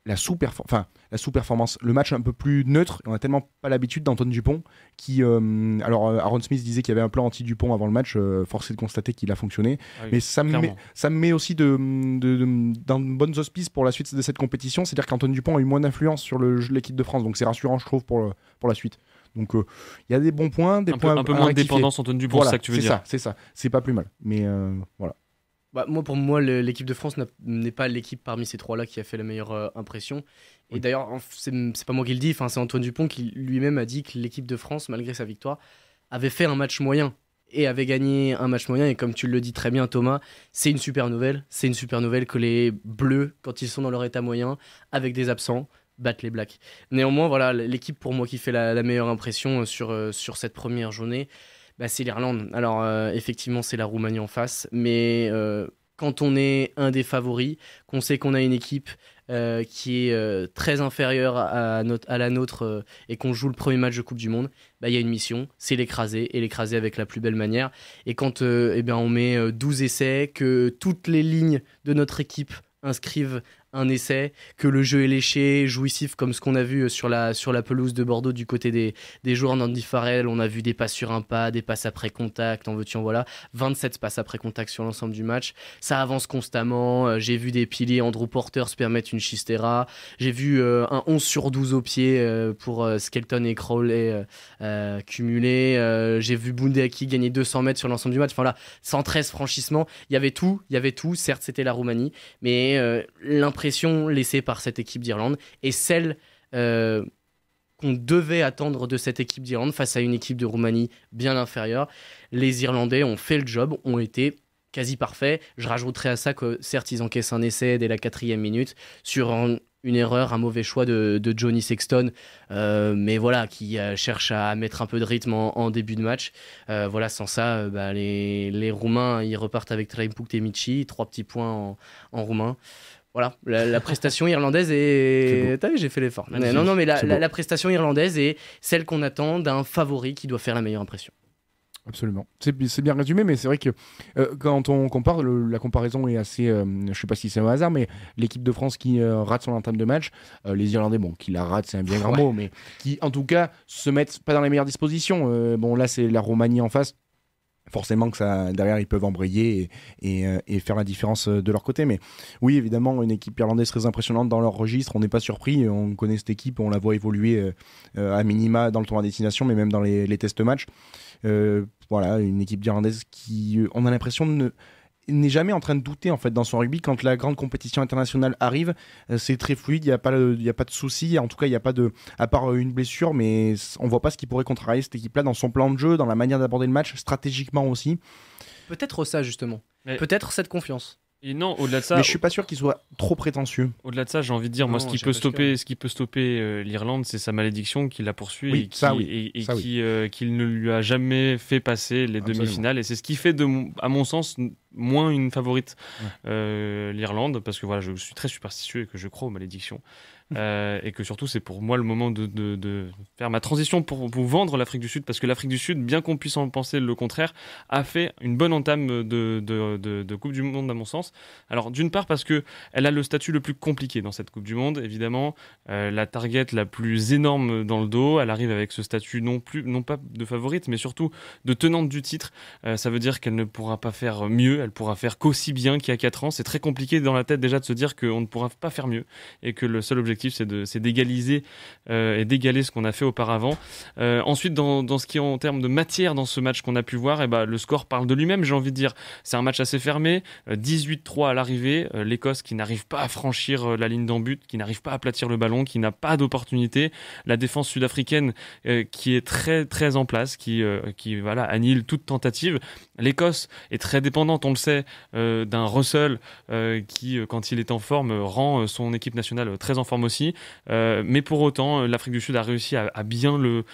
la sous-performance, le match un peu plus neutre. On a tellement pas l'habitude d'Antoine Dupont qui, alors Aaron Smith disait qu'il y avait un plan anti-Dupont avant le match, force est de constater qu'il a fonctionné, mais ça me met aussi dans de bonnes auspices pour la suite de cette compétition, c'est-à-dire qu'Antoine Dupont a eu moins d'influence sur le jeu de l'équipe de France, donc c'est rassurant je trouve pour la suite. Donc il y a des bons points, un peu moins de dépendance Antoine Dupont, voilà, c'est ça que tu veux dire. C'est ça, c'est pas plus mal, mais voilà. Pour moi, l'équipe de France n'est pas l'équipe parmi ces trois-là qui a fait la meilleure impression. Et d'ailleurs, c'est pas moi qui le dis, c'est Antoine Dupont qui lui-même a dit que l'équipe de France, malgré sa victoire, avait fait un match moyen et avait gagné un match moyen. Et comme tu le dis très bien, Thomas, c'est une super nouvelle. C'est une super nouvelle que les Bleus, quand ils sont dans leur état moyen, avec des absents, battent les Blacks. Néanmoins, voilà, l'équipe pour moi qui fait la meilleure impression sur cette première journée, c'est l'Irlande. Alors, effectivement, c'est la Roumanie en face, mais quand on est un des favoris, qu'on sait qu'on a une équipe qui est très inférieure à la nôtre et qu'on joue le premier match de Coupe du Monde, il y a une mission, c'est l'écraser, et l'écraser avec la plus belle manière. Et quand on met 12 essais, que toutes les lignes de notre équipe inscrivent un essai, que le jeu est léché, jouissif, comme ce qu'on a vu sur la pelouse de Bordeaux du côté des joueurs d'Andy Farrell. On a vu des passes sur un pas, des passes après contact, en veux-tu en voilà, 27 passes après contact sur l'ensemble du match. Ça avance constamment. J'ai vu des piliers Andrew Porter se permettre une chistera. J'ai vu un 11 sur 12 au pied pour Skelton et Crowley cumulés. J'ai vu Boundeaki gagner 200 mètres sur l'ensemble du match. Enfin là, 113 franchissements. Il y avait tout. Certes, c'était la Roumanie, mais l'impression laissée par cette équipe d'Irlande et celle qu'on devait attendre de cette équipe d'Irlande face à une équipe de Roumanie bien inférieure. Les Irlandais ont fait le job, ont été quasi parfaits. Je rajouterai à ça que certes, ils encaissent un essai dès la 4e minute sur une erreur, un mauvais choix de Johnny Sexton, mais voilà, qui cherche à mettre un peu de rythme en début de match. Sans ça, les Roumains, ils repartent avec Traimpuk Temici, 3 petits points en roumain. Voilà, la prestation irlandaise est... T'as vu, j'ai fait l'effort. Non, mais la prestation irlandaise est celle qu'on attend d'un favori qui doit faire la meilleure impression. Absolument. C'est bien résumé, mais c'est vrai que quand on compare, la comparaison est assez... je ne sais pas si c'est un hasard, mais l'équipe de France qui rate son entame de match, les Irlandais, qui la ratent, c'est un bien grand mot, mais qui, en tout cas, se mettent pas dans les meilleures dispositions. Là, c'est la Roumanie en face. Forcément que ça, derrière, ils peuvent embrayer et faire la différence de leur côté. Mais oui, évidemment, une équipe irlandaise très impressionnante dans leur registre. On n'est pas surpris. On connaît cette équipe. On la voit évoluer à minima dans le tournoi à destination, mais même dans les tests matchs. Une équipe irlandaise qui, on a l'impression, n'est jamais en train de douter en fait dans son rugby. Quand la grande compétition internationale arrive, c'est très fluide, il n'y a pas de soucis, en tout cas il n'y a pas à part une blessure, mais on voit pas ce qui pourrait contrarier cette équipe là dans son plan de jeu, dans la manière d'aborder le match, stratégiquement aussi. Peut-être ça justement, peut-être cette confiance. Et non, au-delà de ça, mais je suis pas sûr qu'il soit trop prétentieux. Au-delà de ça, j'ai envie de dire, moi, ce qui peut stopper l'Irlande, c'est sa malédiction qui la poursuit qu'il ne lui a jamais fait passer les demi-finales. Et c'est ce qui fait, à mon sens, moins une favorite l'Irlande, parce que voilà, je suis très superstitieux et que je crois aux malédictions. Et que surtout c'est pour moi le moment de faire ma transition pour vous vendre l'Afrique du Sud, parce que l'Afrique du Sud, bien qu'on puisse en penser le contraire, a fait une bonne entame de Coupe du Monde à mon sens. Alors d'une part parce que elle a le statut le plus compliqué dans cette Coupe du Monde, évidemment, la target la plus énorme dans le dos. Elle arrive avec ce statut non pas de favorite, mais surtout de tenante du titre. Ça veut dire qu'elle ne pourra pas faire mieux, elle pourra faire qu'aussi bien qu'il y a 4 ans. C'est très compliqué dans la tête déjà de se dire qu'on ne pourra pas faire mieux et que le seul objectif c'est d'égaliser et d'égaler ce qu'on a fait auparavant. Ensuite, dans ce qui est en termes de matière dans ce match qu'on a pu voir, le score parle de lui-même, j'ai envie de dire. C'est un match assez fermé, 18-3 à l'arrivée, l'Écosse qui n'arrive pas à franchir la ligne d'en but, qui n'arrive pas à aplatir le ballon, qui n'a pas d'opportunité, la défense sud-africaine qui est très très en place, qui annihile toute tentative. L'Écosse est très dépendante, on le sait, d'un Russell qui, quand il est en forme, rend son équipe nationale très en forme aussi. Mais pour autant, l'Afrique du Sud a réussi à bien le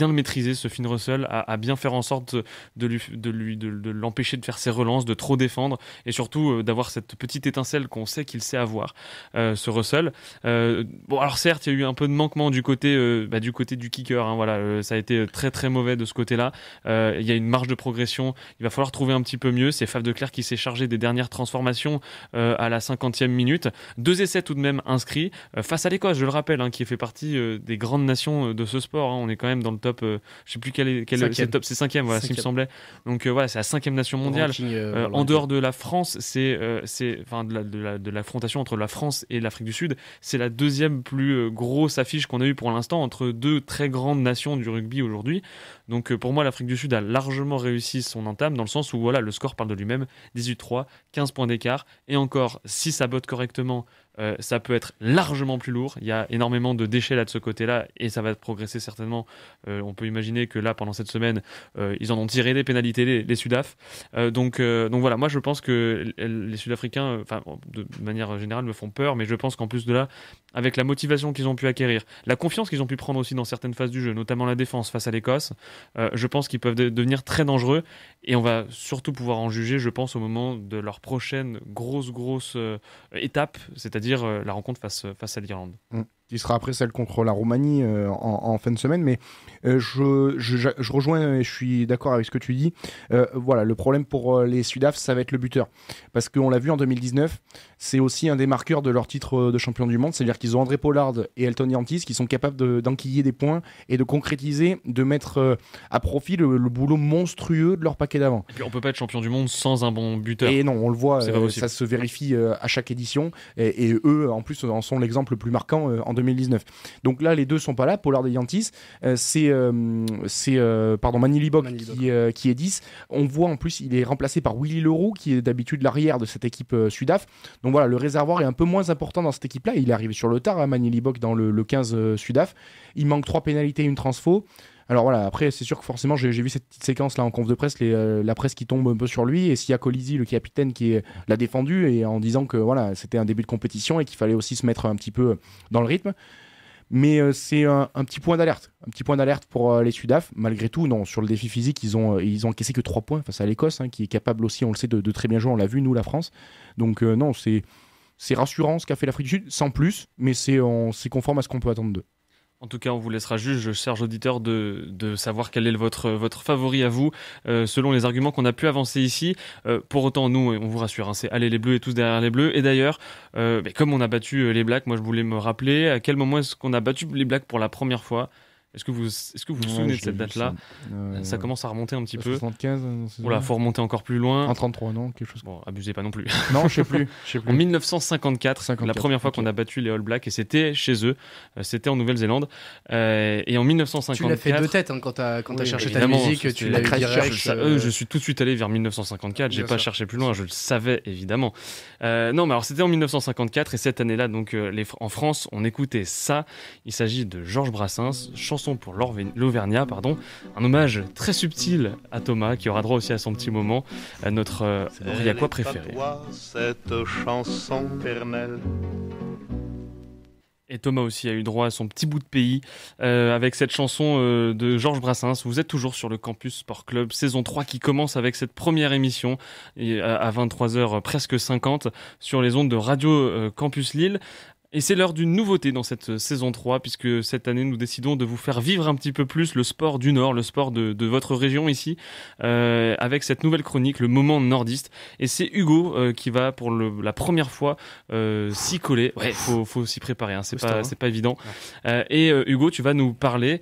maîtriser, ce Finn Russell, à bien faire en sorte de l'empêcher de faire ses relances, de trop défendre, et surtout d'avoir cette petite étincelle qu'on sait qu'il sait avoir, ce Russell. Alors certes, il y a eu un peu de manquement du côté du kicker, hein, ça a été très très mauvais de ce côté-là. Il y a une marge de progression, il va falloir trouver un petit peu mieux. C'est Faf de Clercq qui s'est chargé des dernières transformations à la 50e minute. 2 essais tout de même inscrits face à l'Écosse, je le rappelle, qui fait partie des grandes nations de ce sport. On est quand même dans le top, je sais plus quel c'est le top, c'est 5e, voilà, ce qui me semblait. Donc voilà, c'est la 5e nation mondiale. En dehors de la France, de l'affrontation entre la France et l'Afrique du Sud, c'est la 2e plus grosse affiche qu'on a eue pour l'instant entre 2 très grandes nations du rugby aujourd'hui. Donc pour moi, l'Afrique du Sud a largement réussi son entame, dans le sens où voilà, le score parle de lui-même, 18-3, 15 points d'écart, et encore, si ça botte correctement, ça peut être largement plus lourd. Il y a énormément de déchets là de ce côté-là et ça va progresser certainement. On peut imaginer que là, pendant cette semaine, ils en ont tiré des pénalités, les Sudaf. Donc voilà, moi je pense que les Sud-Africains, de manière générale, me font peur, mais je pense qu'en plus de là, avec la motivation qu'ils ont pu acquérir, la confiance qu'ils ont pu prendre aussi dans certaines phases du jeu, notamment la défense face à l'Écosse, je pense qu'ils peuvent devenir très dangereux et on va surtout pouvoir en juger, je pense, au moment de leur prochaine grosse étape, c'est-à-dire la rencontre face à l'Irlande. Qui sera après celle contre la Roumanie en fin de semaine, mais je rejoins et je suis d'accord avec ce que tu dis. Voilà, le problème pour les Sudaf, ça va être le buteur, parce qu'on l'a vu en 2019, c'est aussi un des marqueurs de leur titre de champion du monde, c'est-à-dire qu'ils ont André Pollard et Elton Yantis qui sont capables d'enquiller des points et de concrétiser, de mettre à profit le boulot monstrueux de leur paquet d'avant. Et puis on peut pas être champion du monde sans un bon buteur. Et non, on le voit, ça se vérifie à chaque édition, et eux en plus en sont l'exemple le plus marquant en 2019. Donc là, les deux sont pas là, Pollard et Yantis. C'est Manili Bok qui est 10. On voit en plus, il est remplacé par Willy Leroux, qui est d'habitude l'arrière de cette équipe Sudaf. Donc voilà, le réservoir est un peu moins important dans cette équipe-là. Il est arrivé sur le tard, Manili Bok, dans le 15 Sudaf. Il manque 3 pénalités et une transfo. Alors voilà, après c'est sûr que forcément j'ai vu cette petite séquence là en conf de presse, la presse qui tombe un peu sur lui, et Sia Colisi, le capitaine, qui l'a défendu, et en disant que voilà, c'était un début de compétition et qu'il fallait aussi se mettre un petit peu dans le rythme. Mais c'est un petit point d'alerte. Un petit point d'alerte pour les Sudaf. Malgré tout, non, sur le défi physique, ils ont encaissé que 3 points face à l'Écosse, qui est capable aussi, on le sait, de très bien jouer. On l'a vu, nous, la France. Donc non, c'est rassurant ce qu'a fait l'Afrique du Sud, sans plus, mais c'est conforme à ce qu'on peut attendre d'eux. En tout cas, on vous laissera juge, chers auditeurs, de savoir quel est votre favori à vous, selon les arguments qu'on a pu avancer ici. Pour autant, nous, on vous rassure, c'est allez les Bleus et tous derrière les Bleus. Et d'ailleurs, comme on a battu les Blacks, moi je voulais me rappeler à quel moment est-ce qu'on a battu les Blacks pour la première fois. Est-ce que vous vous souvenez de cette date-là ? Ça commence à remonter un petit peu. 75. Voilà, faut remonter encore plus loin. En 33, non, quelque chose. Bon, abusez pas non plus. Non, je sais plus. En 1954, la première fois qu'on a battu les All Blacks, et c'était chez eux. C'était en Nouvelle-Zélande. Et en 1954. Tu l'as fait de tête quand t'as cherché ta musique, tu l'as eu direct. Je suis tout de suite allé vers 1954. J'ai pas cherché plus loin. Je le savais évidemment. Non, mais alors c'était en 1954, et cette année-là, donc en France, on écoutait ça. Il s'agit de Georges Brassens, chanson pour l'Auvergnat, un hommage très subtil à Thomas, qui aura droit aussi à son petit moment, à notre Aurillacois préféré. Cette chanson éternelle. Et Thomas aussi a eu droit à son petit bout de pays avec cette chanson de Georges Brassens. Vous êtes toujours sur le Campus Sport Club, saison 3, qui commence avec cette première émission à 23h presque 50 sur les ondes de Radio Campus Lille. Et c'est l'heure d'une nouveauté dans cette saison 3, puisque cette année, nous décidons de vous faire vivre un petit peu plus le sport du Nord, le sport de votre région ici, avec cette nouvelle chronique, le moment nordiste. Et c'est Hugo qui va, pour la première fois, s'y coller. Ouais, faut s'y préparer, c'est pas évident. Et Hugo, tu vas nous parler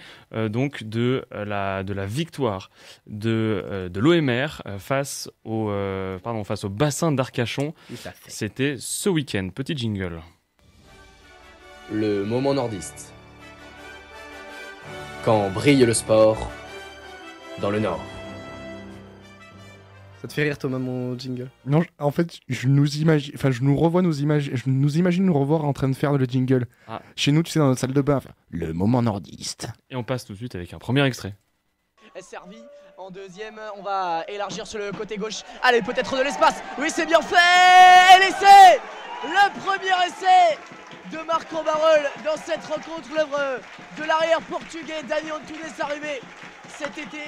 donc de la victoire de l'OMR face au bassin d'Arcachon. C'était ce week-end. Petit jingle. Le moment nordiste. Quand brille le sport dans le Nord. Ça te fait rire, Thomas, mon jingle ? Non, en fait, je nous imagine nous revoir en train de faire le jingle. Chez nous, tu sais, dans notre salle de bain. Le moment nordiste. Et on passe tout de suite avec un premier extrait. Servi en deuxième, on va élargir sur le côté gauche. Allez, peut-être de l'espace. Oui, c'est bien fait. L'essai, le premier essai de Marc Rambarol dans cette rencontre, l'œuvre de l'arrière portugais Dani Antunes, arrivé cet été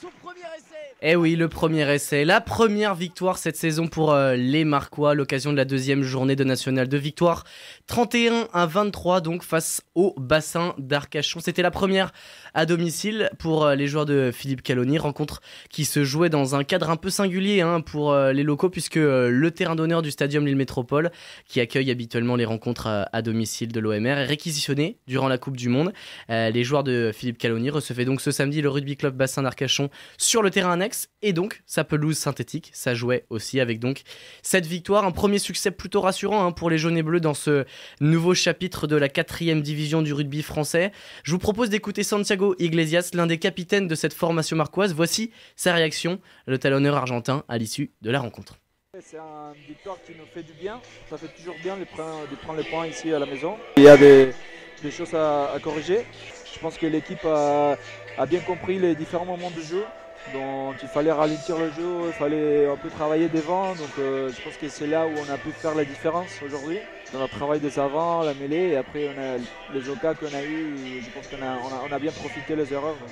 son premier essai. Eh oui, le premier essai, la première victoire cette saison pour les Marquois, l'occasion de la deuxième journée de National 2, victoire 31-23 donc face au bassin d'Arcachon. C'était la première à domicile pour les joueurs de Philippe Caloni, rencontre qui se jouait dans un cadre un peu singulier pour les locaux puisque le terrain d'honneur du Stadium Lille Métropole, qui accueille habituellement les rencontres à domicile de l'OMR, est réquisitionné durant la Coupe du Monde. Les joueurs de Philippe Caloni recevaient donc ce samedi le Rugby Club Bassin d'Arcachon sur le terrain annexe et donc sa pelouse synthétique. Ça jouait aussi avec donc cette victoire, un premier succès plutôt rassurant pour les jaunes et bleus dans ce nouveau chapitre de la 4e division du rugby français. Je vous propose d'écouter Santiago Iglesias, l'un des capitaines de cette formation marquoise. Voici sa réaction, le talonneur argentin, à l'issue de la rencontre. C'est une victoire qui nous fait du bien. Ça fait toujours bien de prendre les points ici à la maison. Il y a des choses à corriger. Je pense que l'équipe a bien compris les différents moments de jeu. Donc il fallait ralentir le jeu, il fallait un peu travailler devant. Donc je pense que c'est là où on a pu faire la différence aujourd'hui. Dans le travail des avants, la mêlée, et après on a les occasions qu'on a eu. Je pense qu'on a bien profité des erreurs. Donc.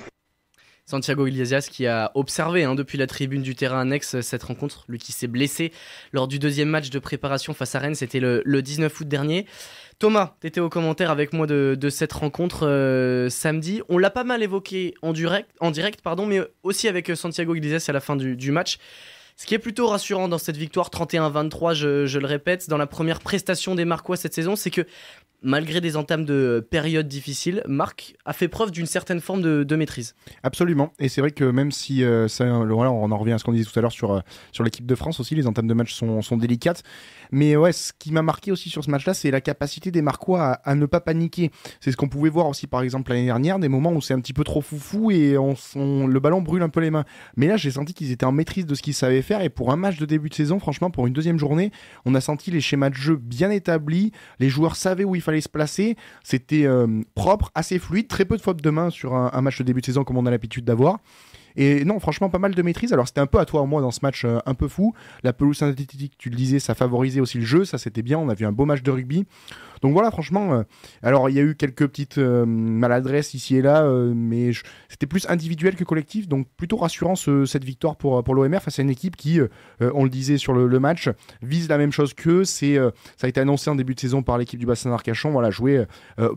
Santiago Iglesias qui a observé depuis la tribune du terrain annexe cette rencontre, lui qui s'est blessé lors du deuxième match de préparation face à Rennes, c'était le 19 août dernier. Thomas, tu étais au commentaire avec moi de cette rencontre samedi. On l'a pas mal évoqué en direct, mais aussi avec Santiago Iglesias à la fin du match. Ce qui est plutôt rassurant dans cette victoire 31-23, je le répète, dans la première prestation des Marquois cette saison, c'est que malgré des entames de périodes difficiles, Marc a fait preuve d'une certaine forme de maîtrise. Absolument, et c'est vrai que même si on en revient à ce qu'on disait tout à l'heure sur l'équipe de France aussi, les entames de match sont délicates, mais ouais, ce qui m'a marqué aussi sur ce match-là, c'est la capacité des Marquois à ne pas paniquer. C'est ce qu'on pouvait voir aussi par exemple l'année dernière, des moments où c'est un petit peu trop foufou et le ballon brûle un peu les mains. Mais là, j'ai senti qu'ils étaient en maîtrise de ce qu'ils savaient faire, et pour un match de début de saison, franchement, pour une deuxième journée, on a senti les schémas de jeu bien établis, les joueurs savaient où il fallait se placer, c'était propre, assez fluide, très peu de fautes de main sur un match de début de saison comme on a l'habitude d'avoir. Et non, franchement, pas mal de maîtrise. Alors, c'était un peu à toi ou moi dans ce match un peu fou. La pelouse synthétique, tu le disais, ça favorisait aussi le jeu. Ça, c'était bien. On a vu un beau match de rugby. Donc voilà, franchement. Alors, il y a eu quelques petites maladresses ici et là, mais c'était plus individuel que collectif. Donc, plutôt rassurant cette victoire pour l'OMR face à une équipe qui, on le disait sur le match, vise la même chose qu'eux. Ça a été annoncé en début de saison par l'équipe du bassin d'Arcachon. Voilà, jouer,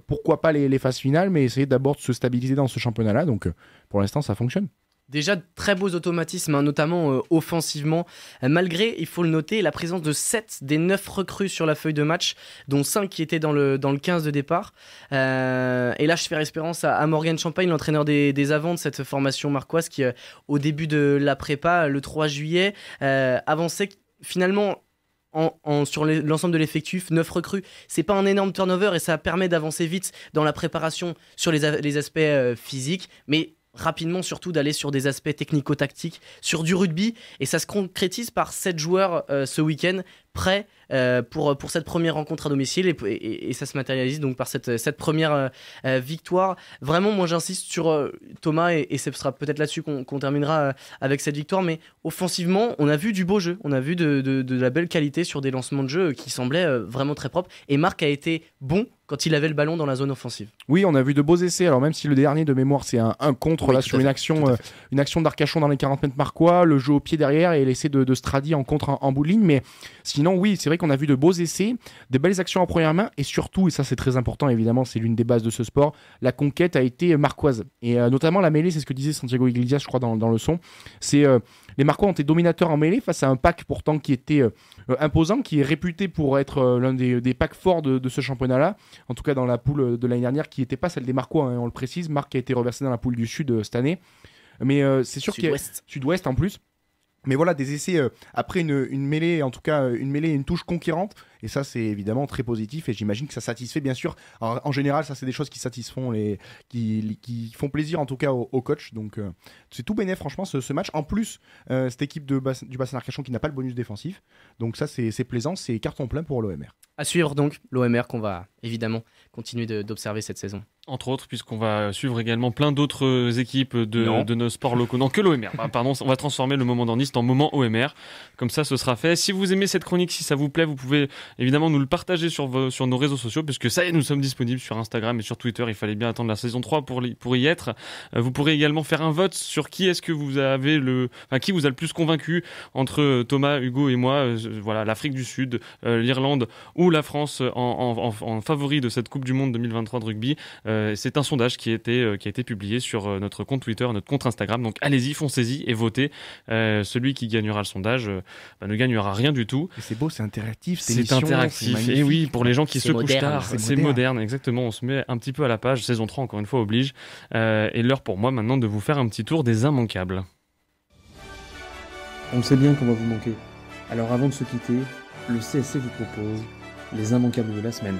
pourquoi pas les phases finales, mais essayer d'abord de se stabiliser dans ce championnat-là. Donc, pour l'instant, ça fonctionne. Déjà, très beaux automatismes, notamment offensivement. Malgré, il faut le noter, la présence de 7 des 9 recrues sur la feuille de match, dont 5 qui étaient dans le 15 de départ. Et là, je fais référence à Morgan Champagne, l'entraîneur des avants de cette formation marquoise, qui, au début de la prépa, le 3 juillet, avançait finalement... sur l'ensemble de l'effectif, 9 recrues, c'est pas un énorme turnover et ça permet d'avancer vite dans la préparation sur les aspects physiques, mais rapidement surtout d'aller sur des aspects technico-tactiques, sur du rugby, et ça se concrétise par 7 joueurs ce week-end prêts pour cette première rencontre à domicile, et ça se matérialise donc par cette première victoire. Vraiment, moi j'insiste sur Thomas, et ce sera peut-être là-dessus qu'on terminera avec cette victoire, mais offensivement, on a vu du beau jeu, on a vu de la belle qualité sur des lancements de jeu qui semblaient vraiment très propres, et Marc a été bon quand il avait le ballon dans la zone offensive. Oui, on a vu de beaux essais, alors même si le dernier de mémoire c'est un contre là sur une action d'Arcachon dans les 40 mètres marquois, le jeu au pied derrière et l'essai de Stradi en contre en bout de ligne, mais sinon oui, c'est vrai qu'on a vu de beaux essais, des belles actions en première main, et surtout, et ça c'est très important évidemment, c'est l'une des bases de ce sport, la conquête a été marquoise, et notamment la mêlée, c'est ce que disait Santiago Iglesias je crois dans le son, c'est les Marquois ont été dominateurs en mêlée face à un pack pourtant qui était imposant, qui est réputé pour être l'un des packs forts de ce championnat-là, en tout cas dans la poule de l'année dernière qui n'était pas celle des Marquois, on le précise. Marc a été reversé dans la poule du Sud cette année, mais c'est sûr qu'il y a Sud-Ouest en plus. Mais voilà, des essais après une mêlée, en tout cas une mêlée, une touche conquérante, et ça c'est évidemment très positif, et j'imagine que ça satisfait bien sûr. Alors, en général, ça c'est des choses qui satisfont qui font plaisir en tout cas au coach, donc c'est tout bénef franchement ce match. En plus, cette équipe du bassin d'Arcachon qui n'a pas le bonus défensif, donc ça c'est plaisant, c'est carton plein pour l'OMR. À suivre donc l'OMR qu'on va évidemment continuer d'observer cette saison. Entre autres, puisqu'on va suivre également plein d'autres équipes de nos sports locaux. Non, que l'OMR. Pardon, on va transformer le moment nordiste en moment OMR. Comme ça, ce sera fait. Si vous aimez cette chronique, si ça vous plaît, vous pouvez évidemment nous le partager sur nos réseaux sociaux, puisque ça y est, nous sommes disponibles sur Instagram et sur Twitter. Il fallait bien attendre la saison 3 pour y être. Vous pourrez également faire un vote sur qui est-ce que vous avez qui vous a le plus convaincu entre Thomas, Hugo et moi. Voilà, l'Afrique du Sud, l'Irlande ou la France en favori de cette Coupe du Monde 2023 de rugby. C'est un sondage qui a été publié sur notre compte Twitter, notre compte Instagram. Donc allez-y, foncez-y et votez. Celui qui gagnera le sondage ne gagnera rien du tout. Et c'est beau, c'est interactif. C'est interactif. Et oui, pour les gens qui se couchent tard, c'est moderne. Exactement, on se met un petit peu à la page. Saison 3, encore une fois, oblige. Et l'heure pour moi maintenant de vous faire un petit tour des immanquables. On sait bien qu'on va vous manquer. Alors avant de se quitter, le CSC vous propose les immanquables de la semaine.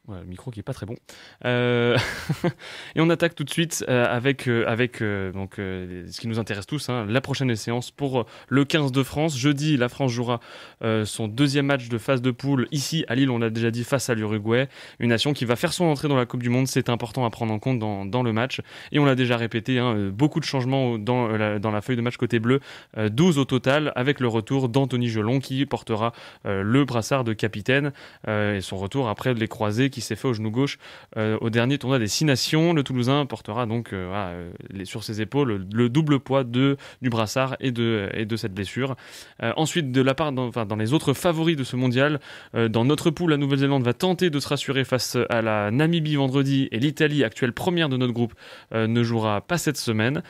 Voilà, le micro qui est pas très bon. Et on attaque tout de suite avec ce qui nous intéresse tous, la prochaine séance pour le 15 de France. Jeudi, la France jouera son deuxième match de phase de poule ici à Lille, on l'a déjà dit, face à l'Uruguay. Une nation qui va faire son entrée dans la Coupe du Monde, c'est important à prendre en compte dans le match. Et on l'a déjà répété, beaucoup de changements dans la feuille de match côté bleu, 12 au total, avec le retour d'Anthony Gelon qui portera le brassard de capitaine et son retour après les croisés qui s'est fait au genou gauche au dernier tournoi des 6 nations. Le Toulousain portera donc sur ses épaules le double poids du brassard et de cette blessure. Ensuite, de la part dans les autres favoris de ce mondial, dans notre poule, la Nouvelle-Zélande va tenter de se rassurer face à la Namibie vendredi, et l'Italie, actuelle première de notre groupe, ne jouera pas cette semaine.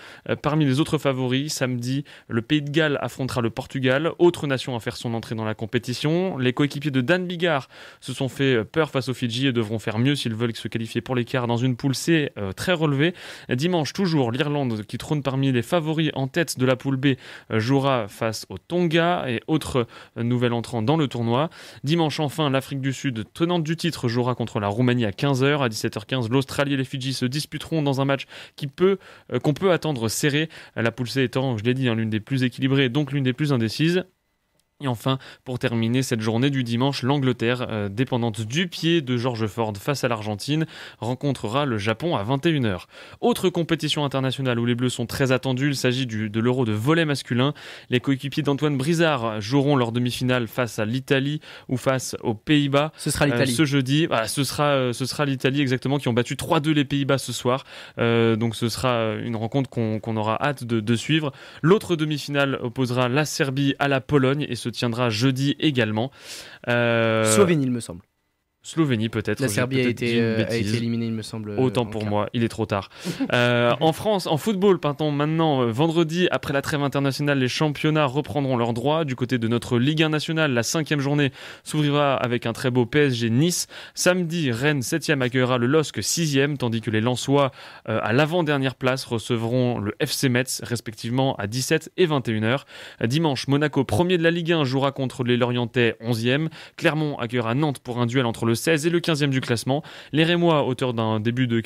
Parmi les autres favoris, samedi, le Pays de Galles affrontera le Portugal, autre nation à faire son entrée dans la compétition. Les coéquipiers de Dan Biggar se sont fait peur face aux Fidji et devront faire mieux s'ils veulent se qualifier pour l'écart dans une poule C très relevée. Dimanche, toujours, l'Irlande, qui trône parmi les favoris en tête de la poule B, jouera face au Tonga et autres nouvel entrant dans le tournoi. Dimanche, enfin, l'Afrique du Sud, tenante du titre, jouera contre la Roumanie à 15h. À 17h15, l'Australie et les Fidji se disputeront dans un match qu'on peut attendre serré. La poule C étant, je l'ai dit, l'une des plus équilibrées, donc l'une des plus indécises. Et enfin, pour terminer cette journée du dimanche, l'Angleterre, dépendante du pied de George Ford face à l'Argentine, rencontrera le Japon à 21h. Autre compétition internationale où les Bleus sont très attendus, il s'agit de l'Euro de volley masculin. Les coéquipiers d'Antoine Brizard joueront leur demi-finale face à l'Italie ou face aux Pays-Bas. Ce sera l'Italie. Ce jeudi, voilà, ce sera l'Italie exactement, qui ont battu 3-2 les Pays-Bas ce soir. Donc ce sera une rencontre qu'on aura hâte de suivre. L'autre demi-finale opposera la Serbie à la Pologne et se tiendra jeudi également. Slovénie, il me semble. Slovénie peut-être. La Serbie a été éliminée, il me semble. Autant pour moi, il est trop tard. En France, en football, maintenant, vendredi, après la trêve internationale, les championnats reprendront leurs droits. Du côté de notre Ligue 1 nationale, la 5e journée s'ouvrira avec un très beau PSG-Nice. Samedi, Rennes 7e accueillera le LOSC 6e, tandis que les Lensois, à l'avant-dernière place, recevront le FC Metz, respectivement à 17 et 21h. Dimanche, Monaco, premier de la Ligue 1, jouera contre les Lorientais 11e. Clermont accueillera Nantes pour un duel entre le 16 et le 15e du classement. Les Rémois, auteurs d'un début de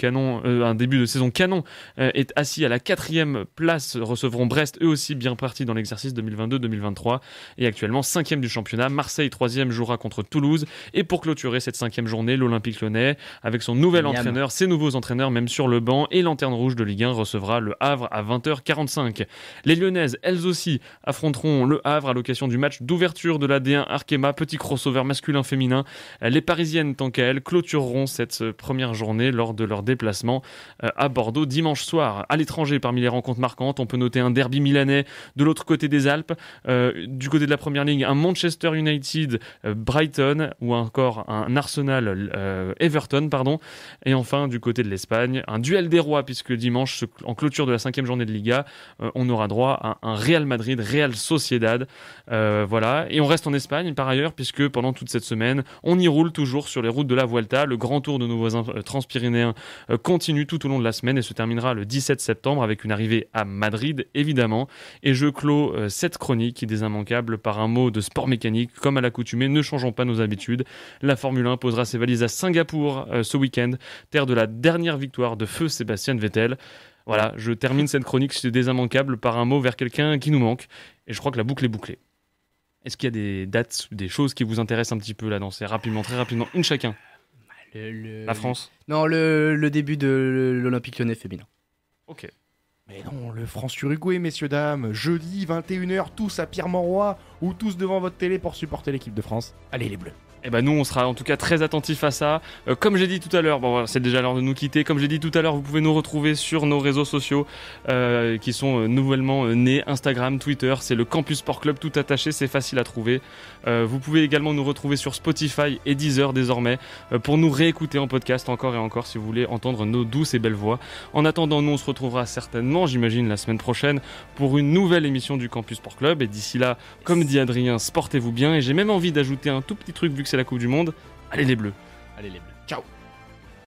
saison canon, est assis à la 4e place, recevront Brest, eux aussi bien partis dans l'exercice 2022-2023, et actuellement 5e du championnat. Marseille 3e jouera contre Toulouse, et pour clôturer cette 5e journée, l'Olympique Lyonnais, avec son nouvel entraîneur, ses nouveaux entraîneurs même sur le banc, et Lanterne Rouge de Ligue 1 recevra le Havre à 20h45. Les Lyonnaises, elles aussi, affronteront le Havre à l'occasion du match d'ouverture de la D1 Arkema, petit crossover masculin-féminin. Les Parisiennes, tant qu'à elles, clôtureront cette première journée lors de leur déplacement à Bordeaux dimanche soir. À l'étranger, parmi les rencontres marquantes, on peut noter un derby milanais de l'autre côté des Alpes. Du côté de la Première Ligue, un Manchester United Brighton, ou encore un Arsenal Everton, Et enfin, du côté de l'Espagne, un duel des rois, puisque dimanche, en clôture de la 5e journée de Liga, on aura droit à un Real Madrid, Real Sociedad. Voilà. Et on reste en Espagne par ailleurs, puisque pendant toute cette semaine, on y roule toujours sur les routes de la Vuelta. Le grand tour de nos voisins transpyrénéens continue tout au long de la semaine et se terminera le 17 septembre avec une arrivée à Madrid, évidemment. Et je clôt cette chronique des immanquables par un mot de sport mécanique. Comme à l'accoutumée, ne changeons pas nos habitudes. La Formule 1 posera ses valises à Singapour ce week-end, terre de la dernière victoire de feu Sébastien Vettel. Voilà, je termine cette chronique des immanquables par un mot vers quelqu'un qui nous manque. Et je crois que la boucle est bouclée. Est-ce qu'il y a des dates, des choses qui vous intéressent un petit peu là, dans ces très rapidement, une chacun? La France. Non, le début de l'Olympique Lyonnais féminin. Ok. Mais non, le France-Uruguay, messieurs, dames, jeudi 21h, tous à Pierre-Mauroy ou tous devant votre télé pour supporter l'équipe de France. Allez les Bleus. Eh ben nous on sera en tout cas très attentifs à ça. Comme j'ai dit tout à l'heure, bon voilà, c'est déjà l'heure de nous quitter. Comme j'ai dit tout à l'heure, vous pouvez nous retrouver sur nos réseaux sociaux qui sont nouvellement nés, Instagram, Twitter, c'est le Campus Sport Club tout attaché, c'est facile à trouver. Vous pouvez également nous retrouver sur Spotify et Deezer désormais pour nous réécouter en podcast encore et encore si vous voulez entendre nos douces et belles voix. En attendant, nous on se retrouvera certainement, j'imagine, la semaine prochaine pour une nouvelle émission du Campus Sport Club. Et d'ici là, comme dit Adrien, sportez-vous bien. Et j'ai même envie d'ajouter un tout petit truc vu que c'est la Coupe du Monde. Allez les Bleus. Allez les Bleus. Ciao.